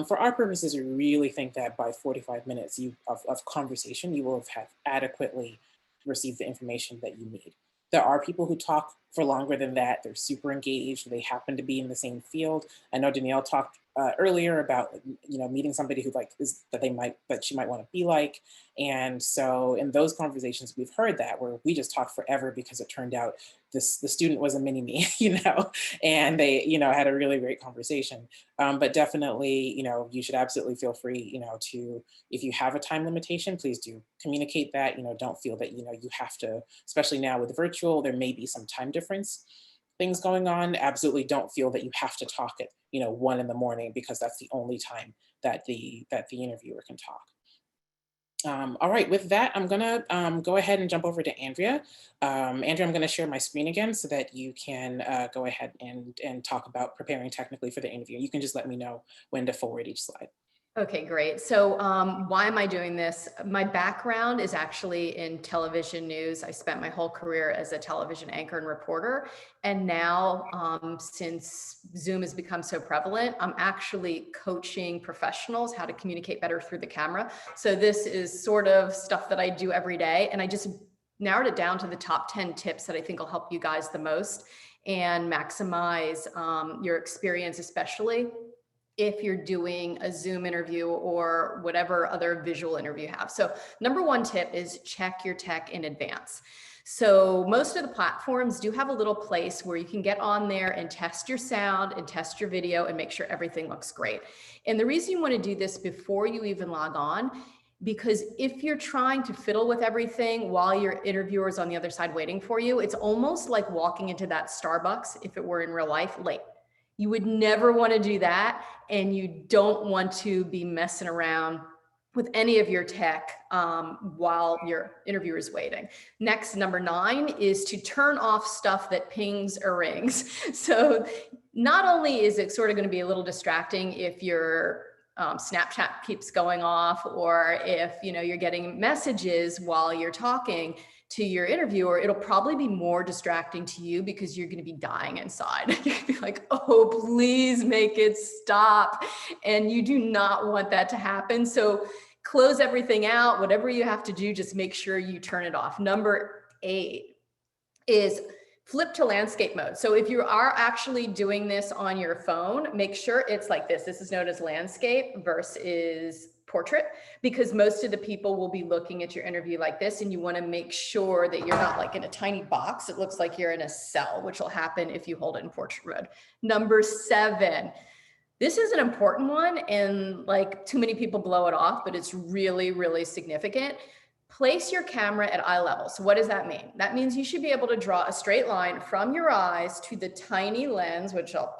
For our purposes, we really think that by 45 minutes of conversation, you will have had adequately received the information that you need. There are people who talk for longer than that. They're super engaged. They happen to be in the same field. I know Danielle talked earlier about, meeting somebody who that she might want to be like. And so in those conversations, we've heard that where we just talked forever because it turned out the student was a mini me, and they, had a really great conversation. But definitely, you should absolutely feel free, to, if you have a time limitation, please do communicate that. Don't feel that, you have to, especially now with virtual, there may be some time difference things going on. Absolutely don't feel that you have to talk at 1 in-the-morning because that's the only time that the interviewer can talk. All right, with that, I'm gonna go ahead and jump over to Andrea. Andrea, I'm gonna share my screen again so that you can go ahead and talk about preparing technically for the interview. You can just let me know when to forward each slide. Okay, great. So why am I doing this? My background is actually in television news. I spent my whole career as a television anchor and reporter. And now, since Zoom has become so prevalent, I'm actually coaching professionals how to communicate better through the camera. So this is sort of stuff that I do every day. And I just narrowed it down to the top 10 tips that I think will help you guys the most and maximize your experience, especially if you're doing a Zoom interview or whatever other visual interview you have. So number one tip is check your tech in advance. So most of the platforms do have a little place where you can get on there and test your sound and test your video and make sure everything looks great. And the reason you want to do this before you even log on, because if you're trying to fiddle with everything while your interviewer is on the other side waiting for you, it's almost like walking into that Starbucks, if it were in real life, late. You would never want to do that, and you don't want to be messing around with any of your tech while your interviewer is waiting. Next, number 9 is to turn off stuff that pings or rings. So not only is it sort of going to be a little distracting if your Snapchat keeps going off, or if you're getting messages while you're talking to your interviewer, it'll probably be more distracting to you because you're going to be dying inside. You're going to be like, oh, please make it stop. And you do not want that to happen. So close everything out, whatever you have to do, just make sure you turn it off. Number 8 is flip to landscape mode. So if you are actually doing this on your phone, make sure it's like this. This is known as landscape versus portrait, because most of the people will be looking at your interview like this, and you want to make sure that you're not like in a tiny box. It looks like you're in a cell, which will happen if you hold it in portrait mode. Number 7. This is an important one, and like too many people blow it off, but it's really, really significant. Place your camera at eye level. So what does that mean? That means you should be able to draw a straight line from your eyes to the tiny lens, which I'll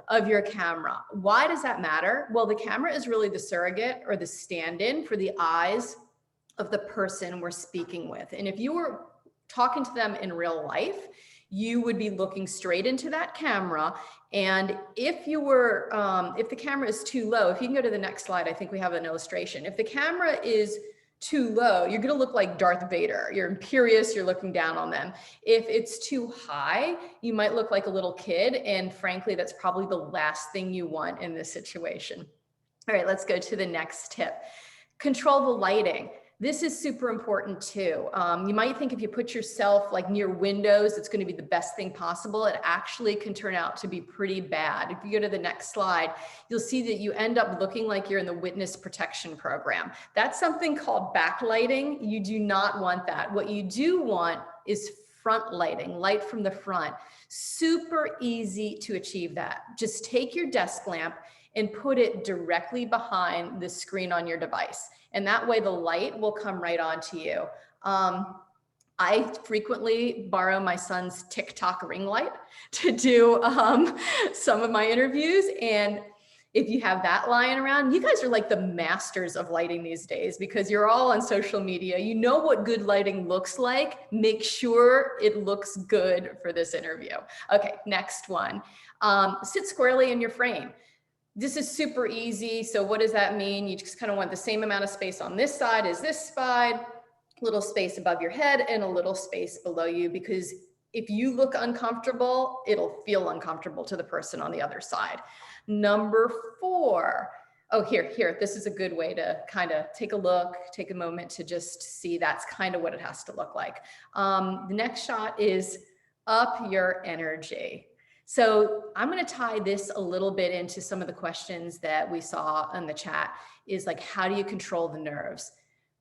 of your camera. Why does that matter? Well, the camera is really the surrogate or the stand-in for the eyes of the person we're speaking with. And if you were talking to them in real life, you would be looking straight into that camera. And if you were, if the camera is too low, if you can go to the next slide, I think we have an illustration. If the camera is too low, you're going to look like Darth Vader. You're imperious, you're looking down on them. If it's too high, you might look like a little kid. And frankly, that's probably the last thing you want in this situation. All right, let's go to the next tip. Control the lighting. This is super important too. You might think if you put yourself like near windows, it's going to be the best thing possible. It actually can turn out to be pretty bad. If you go to the next slide, you'll see that you end up looking like you're in the witness protection program. That's something called backlighting. You do not want that. What you do want is front lighting, light from the front. Super easy to achieve that. Just take your desk lamp and put it directly behind the screen on your device. And that way the light will come right onto you. I frequently borrow my son's TikTok ring light to do some of my interviews. And if you have that lying around, you guys are like the masters of lighting these days because you're all on social media. You know what good lighting looks like. Make sure it looks good for this interview. Okay, next one. Sit squarely in your frame. This is super easy. So what does that mean? You just kind of want the same amount of space on this side as this side, a little space above your head and a little space below you, because if you look uncomfortable, it'll feel uncomfortable to the person on the other side. Number 4. Oh, here, this is a good way to kind of take a look, take a moment to just see that's kind of what it has to look like. The next shot is up your energy. So I'm going to tie this a little bit into some of the questions that we saw in the chat, is like, how do you control the nerves?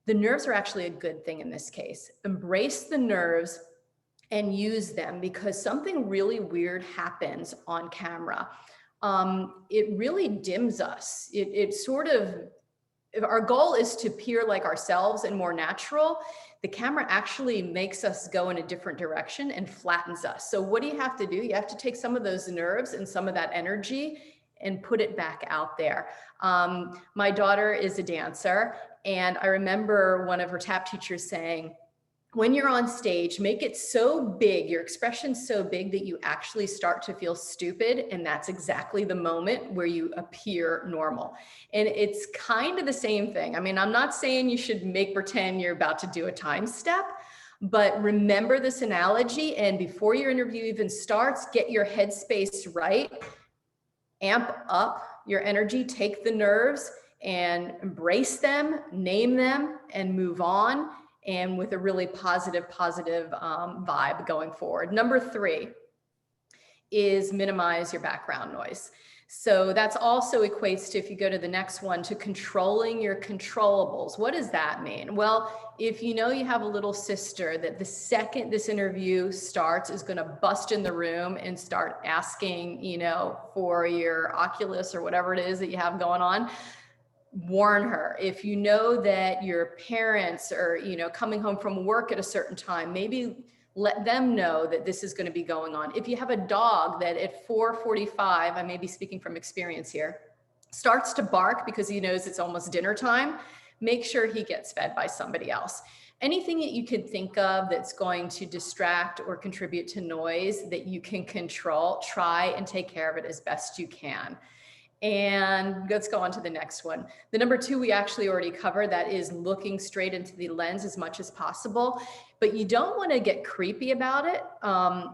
The nerves are actually a good thing in this case. Embrace the nerves and use them, because something really weird happens on camera. It really dims us. It sort of, if our goal is to appear like ourselves and more natural, the camera actually makes us go in a different direction and flattens us. So what do you have to do? You have to take some of those nerves and some of that energy and put it back out there. My daughter is a dancer, and I remember one of her tap teachers saying, when you're on stage, make it so big, your expression so big that you actually start to feel stupid. And that's exactly the moment where you appear normal. And it's kind of the same thing. I mean, I'm not saying you should pretend you're about to do a time step, but remember this analogy. And before your interview even starts, get your headspace right, amp up your energy, take the nerves and embrace them, name them, and move on. And with a really positive vibe going forward. Number 3 is minimize your background noise. So that's also equates to, if you go to the next one, to controlling your controllables. What does that mean? Well, if you know you have a little sister that the second this interview starts is going to bust in the room and start asking, you know, for your Oculus or whatever it is that you have going on, warn her. If you know that your parents are, you know, coming home from work at a certain time, maybe let them know that this is going to be going on. If you have a dog that at 4:45, I may be speaking from experience here, starts to bark because he knows it's almost dinner time, make sure he gets fed by somebody else. Anything that you can think of that's going to distract or contribute to noise that you can control, try and take care of it as best you can. And let's go on to the next one. The number 2 we actually already covered, that is looking straight into the lens as much as possible. But you don't want to get creepy about it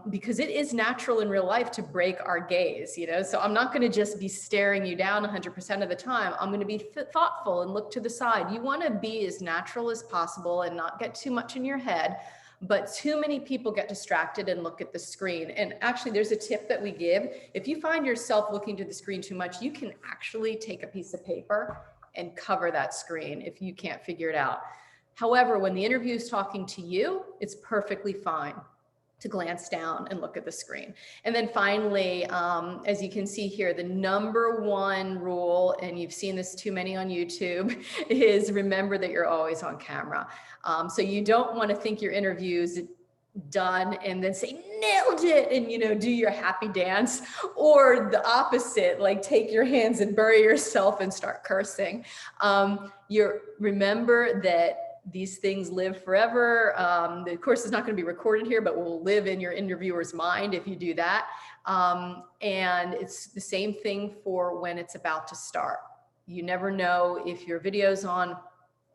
because it is natural in real life to break our gaze, you know? So I'm not going to just be staring you down 100% of the time. I'm going to be thoughtful and look to the side. You want to be as natural as possible and not get too much in your head. But too many people get distracted and look at the screen. And actually, there's a tip that we give. If you find yourself looking to the screen too much, you can actually take a piece of paper and cover that screen if you can't figure it out. However, when the interview is talking to you, it's perfectly fine to glance down and look at the screen. And then finally, as you can see here, the number one rule, and you've seen this too many on YouTube, is remember that you're always on camera. So you don't want to think your interview's done and then say nailed it and, you know, do your happy dance, or the opposite, like take your hands and bury yourself and start cursing. Remember that these things live forever. The course is not going to be recorded here, but will live in your interviewer's mind if you do that. And it's the same thing for when it's about to start. You never know if your video's on,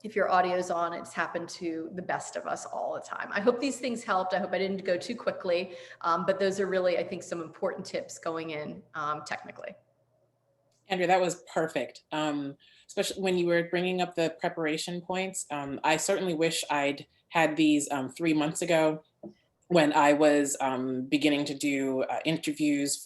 if your audio's on. It's happened to the best of us all the time. I hope these things helped. I hope I didn't go too quickly, but those are really, I think, some important tips going in technically. Andrea, that was perfect. Especially when you were bringing up the preparation points. I certainly wish I'd had these 3 months ago when I was beginning to do interviews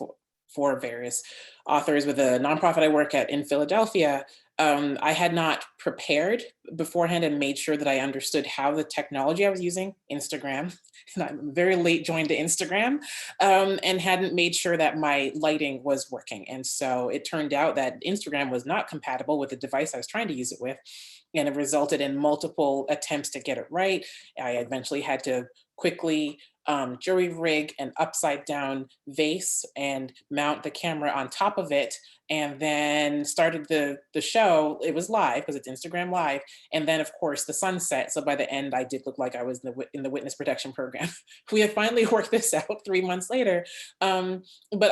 for various authors with a nonprofit I work at in Philadelphia. I had not prepared beforehand and made sure that I understood how the technology I was using, Instagram, and I'm very late joined to Instagram, and hadn't made sure that my lighting was working. And so it turned out that Instagram was not compatible with the device I was trying to use it with. And it resulted in multiple attempts to get it right. I eventually had to quickly jury rig an upside down vase and mount the camera on top of it, and then started the show. It was live because it's Instagram Live. And then of course the sun set. So by the end I did look like I was in the witness protection program. We have finally worked this out 3 months later. But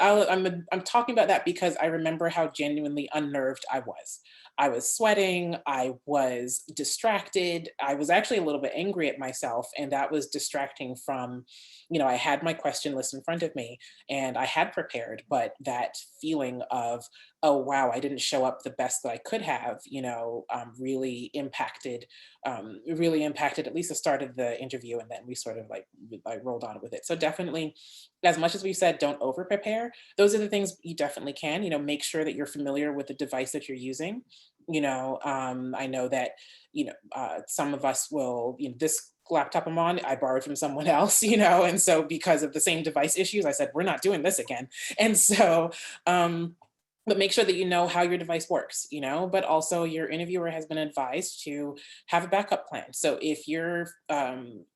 I'm talking about that because I remember how genuinely unnerved I was. I was sweating, I was distracted. I was actually a little bit angry at myself, and that was distracting from, you know, I had my question list in front of me and I had prepared, but that feeling of, oh, wow, I didn't show up the best that I could have, you know, really impacted at least the start of the interview. And then we sort of like rolled on with it. So definitely, as much as we said, don't over prepare. Those are the things you definitely can, you know, make sure that you're familiar with the device that you're using. You know, I know that, you know, some of us will, you know, this laptop I'm on, I borrowed from someone else, you know, and so because of the same device issues, I said, we're not doing this again. And so, but make sure that you know how your device works, you know, but also your interviewer has been advised to have a backup plan. So if your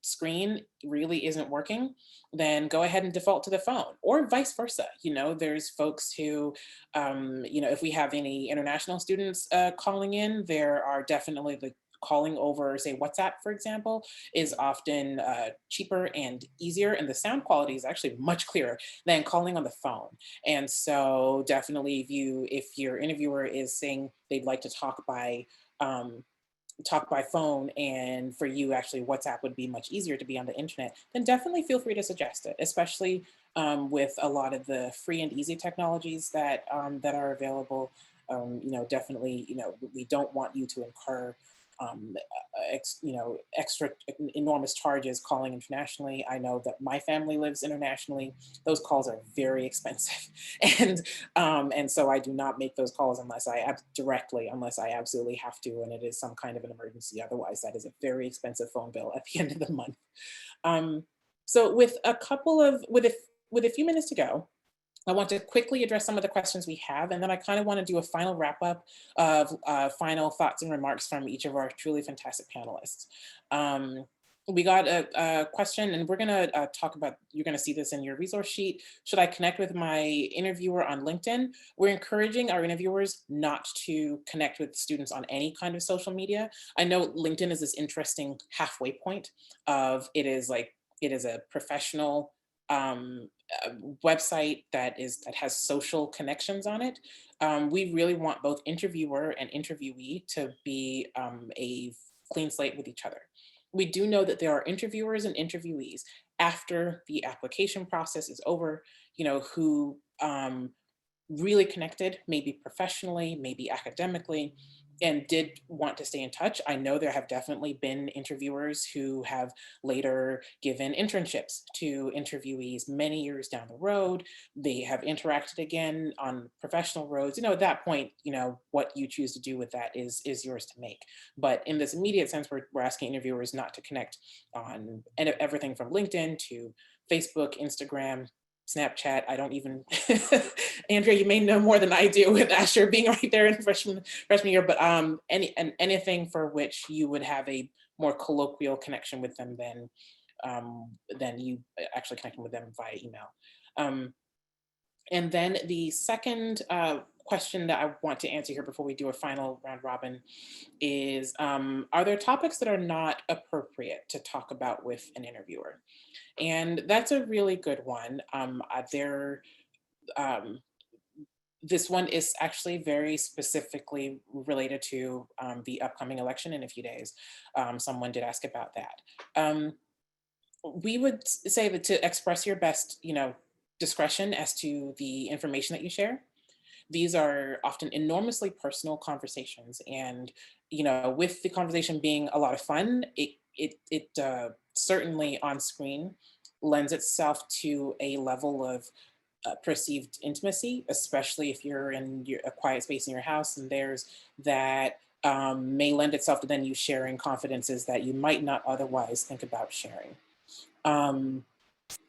screen really isn't working, then go ahead and default to the phone, or vice versa. You know, there's folks who, you know, if we have any international students calling in, there are definitely the calling over, say, WhatsApp, for example, is often cheaper and easier. And the sound quality is actually much clearer than calling on the phone. And so definitely if your interviewer is saying they'd like to talk by phone, and for you actually WhatsApp would be much easier to be on the internet, then definitely feel free to suggest it, especially with a lot of the free and easy technologies that are available. You know, definitely, you know, we don't want you to incur extra enormous charges calling internationally. I know that my family lives internationally. Those calls are very expensive. And so I do not make those calls unless I absolutely have to, and it is some kind of an emergency. Otherwise, that is a very expensive phone bill at the end of the month. So with a few minutes to go, I want to quickly address some of the questions we have, and then I kind of want to do a final wrap up of final thoughts and remarks from each of our truly fantastic panelists. We got a question, and we're going to talk about, you're going to see this in your resource sheet. Should I connect with my interviewer on LinkedIn? We're encouraging our interviewers not to connect with students on any kind of social media. I know LinkedIn is this interesting halfway point of it is a professional website that has social connections on it. We really want both interviewer and interviewee to be a clean slate with each other. We do know that there are interviewers and interviewees after the application process is over, you know, who really connected, maybe professionally, maybe academically, and did want to stay in touch. I know there have definitely been interviewers who have later given internships to interviewees many years down the road. They have interacted again on professional roads. At that point, what you choose to do with that is yours to make. But in this immediate sense, we're asking interviewers not to connect on everything from LinkedIn to Facebook, Instagram, Snapchat. I don't even, Andrea, you may know more than I do with Asher being right there in freshman year, but anything for which you would have a more colloquial connection with them than you actually connecting with them via email. And then the second question that I want to answer here before we do a final round robin is, are there topics that are not appropriate to talk about with an interviewer? And that's a really good one. This one is actually very specifically related to the upcoming election in a few days. Someone did ask about that. We would say that to express your best, discretion as to the information that you share. These are often enormously personal conversations, and with the conversation being a lot of fun, it certainly on screen lends itself to a level of perceived intimacy, especially if you're in a quiet space in your house and there's that may lend itself to then you sharing confidences that you might not otherwise think about sharing.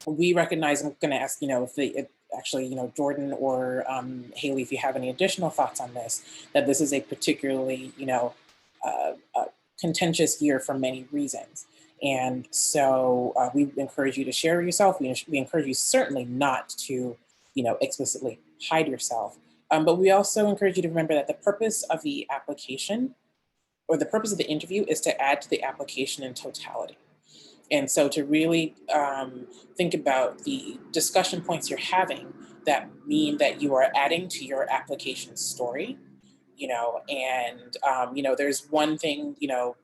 We recognize, I'm going to ask, actually, Jordan or Haley, if you have any additional thoughts on this, that this is a particularly, contentious year for many reasons. And so we encourage you to share yourself. We encourage you certainly not to, explicitly hide yourself. But we also encourage you to remember that the purpose of the application or the purpose of the interview is to add to the application in totality. And so to really think about the discussion points you're having that mean that you are adding to your application story, there's one thing,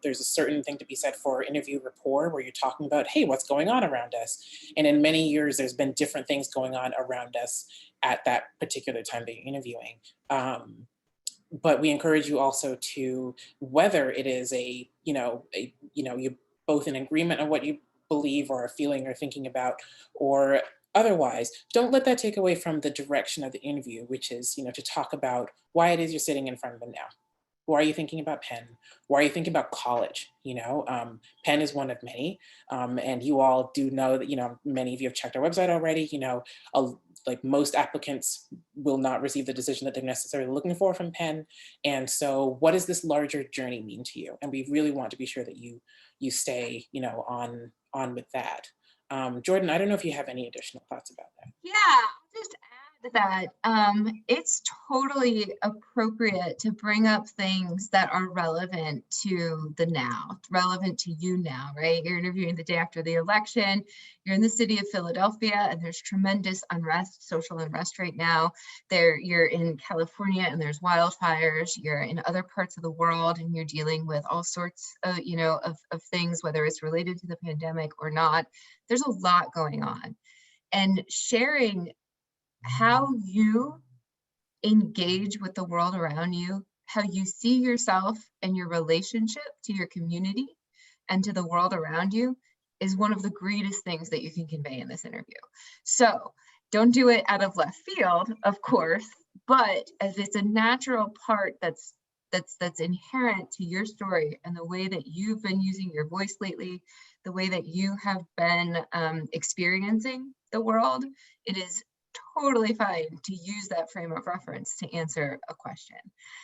there's a certain thing to be said for interview rapport where you're talking about, hey, what's going on around us? And in many years, there's been different things going on around us at that particular time that you're interviewing. But we encourage you also to, whether it is you both in agreement on what you believe or are feeling or thinking about, or otherwise, don't let that take away from the direction of the interview, which is, to talk about why it is you're sitting in front of them now. Why are you thinking about Penn? Why are you thinking about college? Penn is one of many. And you all do know that, many of you have checked our website already. Like most applicants will not receive the decision that they're necessarily looking for from Penn. And so what does this larger journey mean to you? And we really want to be sure that you stay, on with that. Jordan, I don't know if you have any additional thoughts about that. Yeah, I'll just add that it's totally appropriate to bring up things that are relevant to the now, relevant to you now, right? You're interviewing the day after the election. You're in the city of Philadelphia, and there's tremendous unrest, social unrest right now. You're in California, and there's wildfires. You're in other parts of the world, and you're dealing with all sorts of, of things, whether it's related to the pandemic or not. There's a lot going on, and sharing how you engage with the world around you, how you see yourself and your relationship to your community and to the world around you is one of the greatest things that you can convey in this interview. So don't do it out of left field, of course, but as it's a natural part that's inherent to your story and the way that you've been using your voice lately, the way that you have been experiencing the world, it is totally fine to use that frame of reference to answer a question.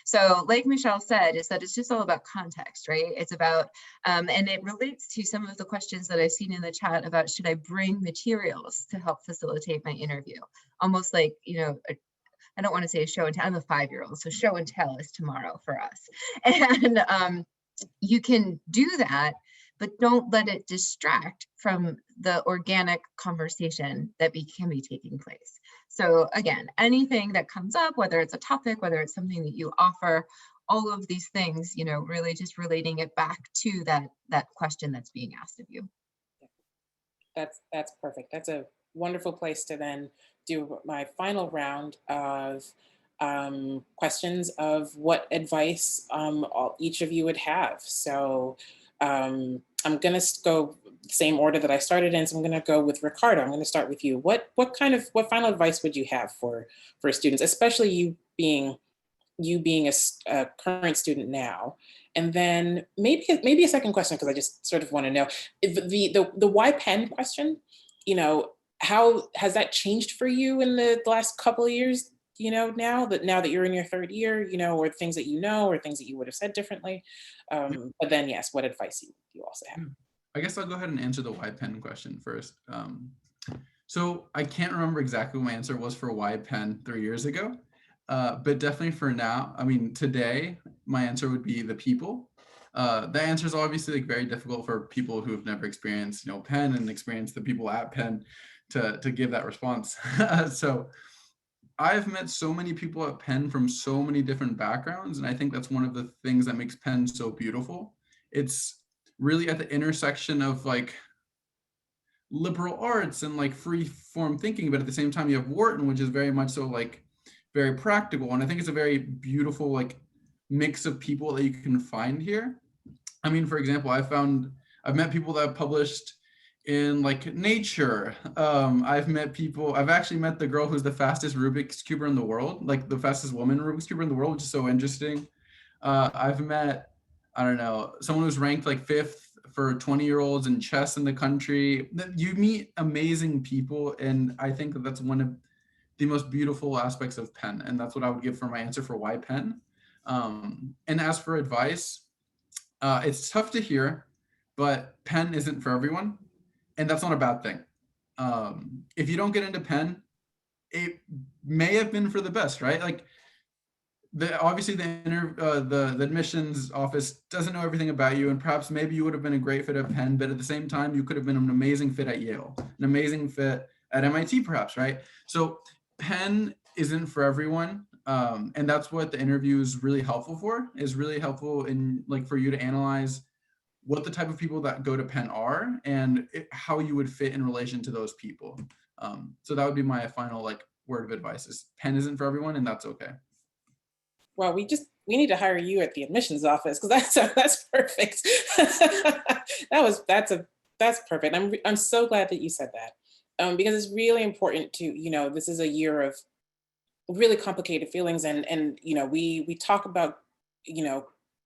So like Michelle said, is that it's just all about context, right? It's about, and it relates to some of the questions that I've seen in the chat about, should I bring materials to help facilitate my interview? Almost like, I don't want to say a show and tell. I'm a 5-year-old, so show and tell is tomorrow for us. And you can do that, but don't let it distract from the organic conversation that can be taking place. So again, anything that comes up, whether it's a topic, whether it's something that you offer, all of these things, really just relating it back to that question that's being asked of you. That's perfect. That's a wonderful place to then do my final round of questions of what advice each of you would have. So I'm going to go the same order that I started in. So I'm going to go with Ricardo. I'm going to start with you. What final advice would you have for students, especially you being a current student now? And then maybe a second question, because I just sort of want to know if the why Penn question, how has that changed for you in the last couple of years? Now that you're in your third year, or things that or things that you would have said differently. But then, yes, what advice you also have? I guess I'll go ahead and answer the why Penn question first. So I can't remember exactly what my answer was for why Penn 3 years ago, but definitely for now, today, my answer would be the people. The answer is obviously very difficult for people who have never experienced, Penn and experienced the people at Penn to give that response. So I've met so many people at Penn from so many different backgrounds, and I think that's one of the things that makes Penn so beautiful. It's really at the intersection of liberal arts and free form thinking, but at the same time you have Wharton, which is very much so very practical. And I think it's a very beautiful mix of people that you can find here. For example, I've met people that have published in Nature. I've actually met the girl who's the fastest Rubik's Cuber in the world, the fastest woman Rubik's Cuber in the world, which is so interesting. I've met, someone who's ranked 5th for 20-year-olds in chess in the country. You meet amazing people, and I think that's one of the most beautiful aspects of Penn, and that's what I would give for my answer for why Penn. And as for advice, it's tough to hear, but Penn isn't for everyone, and that's not a bad thing. If you don't get into Penn, it may have been for the best, right? Obviously the admissions office doesn't know everything about you, and perhaps maybe you would have been a great fit at Penn, but at the same time, you could have been an amazing fit at Yale, an amazing fit at MIT, perhaps, right? So Penn isn't for everyone, and that's what the interview is really helpful for. Is really helpful in for you to analyze what the type of people that go to Penn are and how you would fit in relation to those people. So that would be my final word of advice: is Penn isn't for everyone, and that's okay. Well, we need to hire you at the admissions office, because that's perfect. That's perfect. I'm so glad that you said that, because it's really important to, this is a year of really complicated feelings, and we talk about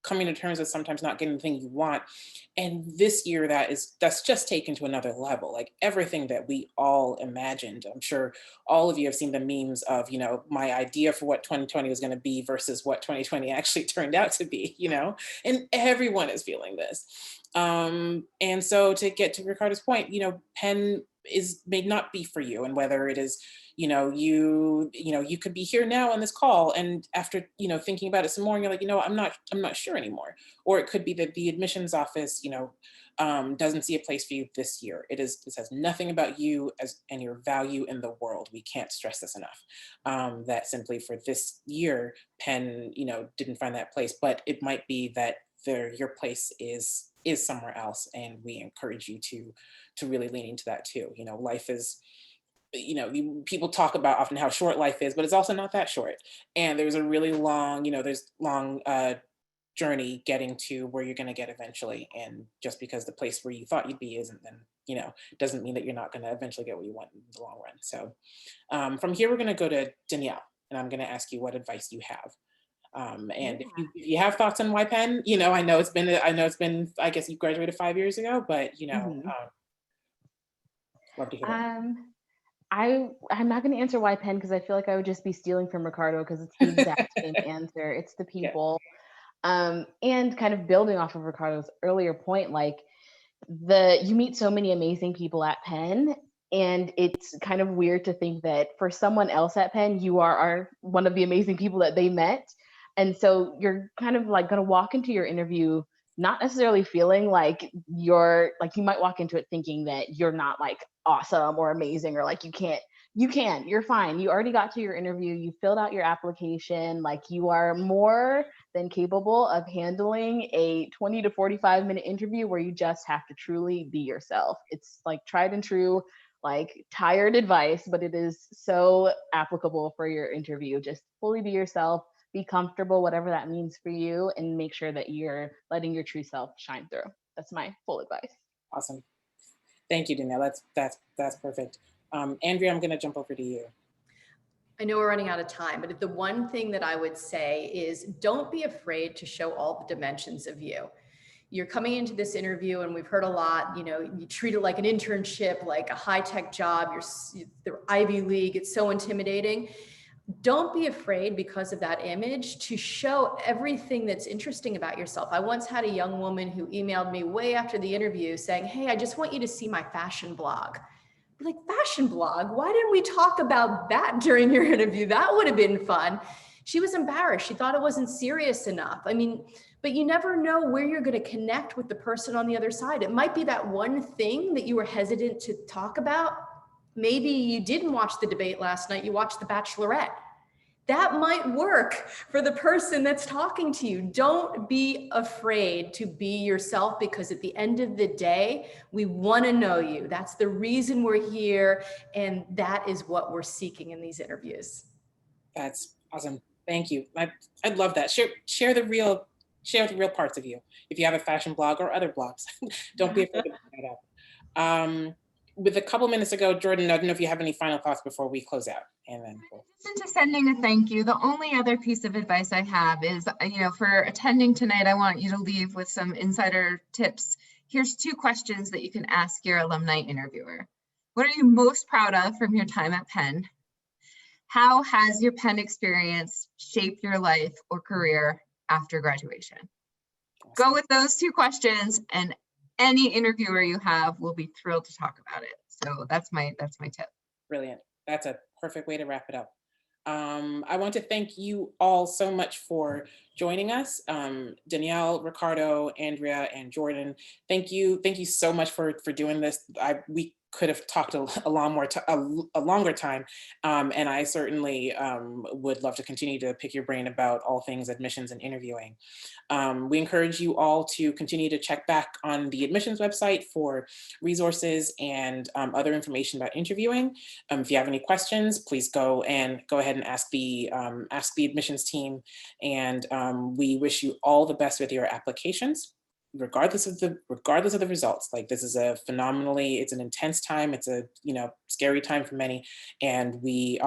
coming to terms with sometimes not getting the thing you want, and this year that's just taken to another level. Everything that we all imagined, I'm sure all of you have seen the memes of my idea for what 2020 was going to be versus what 2020 actually turned out to be, and everyone is feeling this. And so, to get to Ricardo's point, Penn may not be for you, and whether it is you could be here now on this call, and after thinking about it some more, and you're like, I'm not sure anymore. Or it could be that the admissions office doesn't see a place for you this year. This has nothing about you and your value in the world. We can't stress this enough, that simply for this year Penn didn't find that place, but it might be that your place is somewhere else, and we encourage you to really lean into that too. Life is, people talk about often how short life is, but it's also not that short. And there's a really long, journey getting to where you're going to get eventually. And just because the place where you thought you'd be isn't, then, doesn't mean that you're not going to eventually get what you want in the long run. So from here, we're going to go to Danielle, and I'm going to ask you what advice you have. And if you have thoughts on why Penn, I know it's been, I guess you graduated 5 years ago, but, love to hear that. I'm not going to answer why Penn, because I feel like I would just be stealing from Ricardo, because it's the exact same answer. It's the people. Yeah. And kind of building off of Ricardo's earlier point, you meet so many amazing people at Penn, and it's kind of weird to think that for someone else at Penn, you are one of the amazing people that they met. And so you're kind of going to walk into your interview not necessarily feeling you might walk into it thinking that you're not awesome or amazing, or you're fine. You already got to your interview, you filled out your application, you are more than capable of handling a 20 to 45 minute interview where you just have to truly be yourself. It's tried and true like tired advice, but it is so applicable for your interview. Just fully be yourself, be comfortable, whatever that means for you, and make sure that you're letting your true self shine through. That's my full advice. Awesome. Thank you, Danielle. That's perfect. Andrea, I'm going to jump over to you. I know we're running out of time, but the one thing that I would say is don't be afraid to show all the dimensions of you. You're coming into this interview, and we've heard a lot, you know, you treat it like an internship, like a high-tech job, the Ivy League, it's so intimidating. Don't be afraid because of that image to show everything that's interesting about yourself. I once had a young woman who emailed me way after the interview saying, hey, I just want you to see my fashion blog. Like, fashion blog? Why didn't we talk about that during your interview? That would have been fun. She was embarrassed. She thought it wasn't serious enough. I mean, but you never know where you're going to connect with the person on the other side. It might be that one thing that you were hesitant to talk about. Maybe you didn't watch the debate last night. You watched The Bachelorette. That might work for the person that's talking to you. Don't be afraid to be yourself, because at the end of the day, we want to know you. That's the reason we're here. And that is what we're seeking in these interviews. That's awesome. Thank you. I'd love that. Share the real parts of you. If you have a fashion blog or other blogs, don't be afraid to put that up. With a couple minutes ago, Jordan, I don't know if you have any final thoughts before we close out. And then Into sending a thank you. The only other piece of advice I have is, for attending tonight, I want you to leave with some insider tips. Here's 2 questions that you can ask your alumni interviewer. What are you most proud of from your time at Penn? How has your Penn experience shaped your life or career after graduation? Go with those 2 questions, and any interviewer you have will be thrilled to talk about it. So that's my tip. Brilliant. That's a perfect way to wrap it up. I want to thank you all so much for joining us. Danielle, Ricardo, Andrea, and Jordan. Thank you so much for doing this. We could have talked a longer time, and I certainly would love to continue to pick your brain about all things admissions and interviewing. We encourage you all to continue to check back on the admissions website for resources and other information about interviewing. If you have any questions, please go ahead and ask the admissions team. And we wish you all the best with your applications, regardless of the results. Like, this is it's an intense time. It's a scary time for many, and we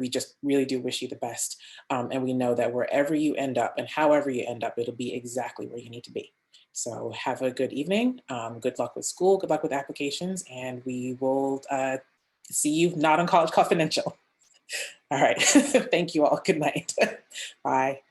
just really do wish you the best. And we know that wherever you end up and however you end up, it'll be exactly where you need to be. So have a good evening. Good luck with school. Good luck with applications, and we will see you not on College Confidential. All right. Thank you all. Good night. Bye.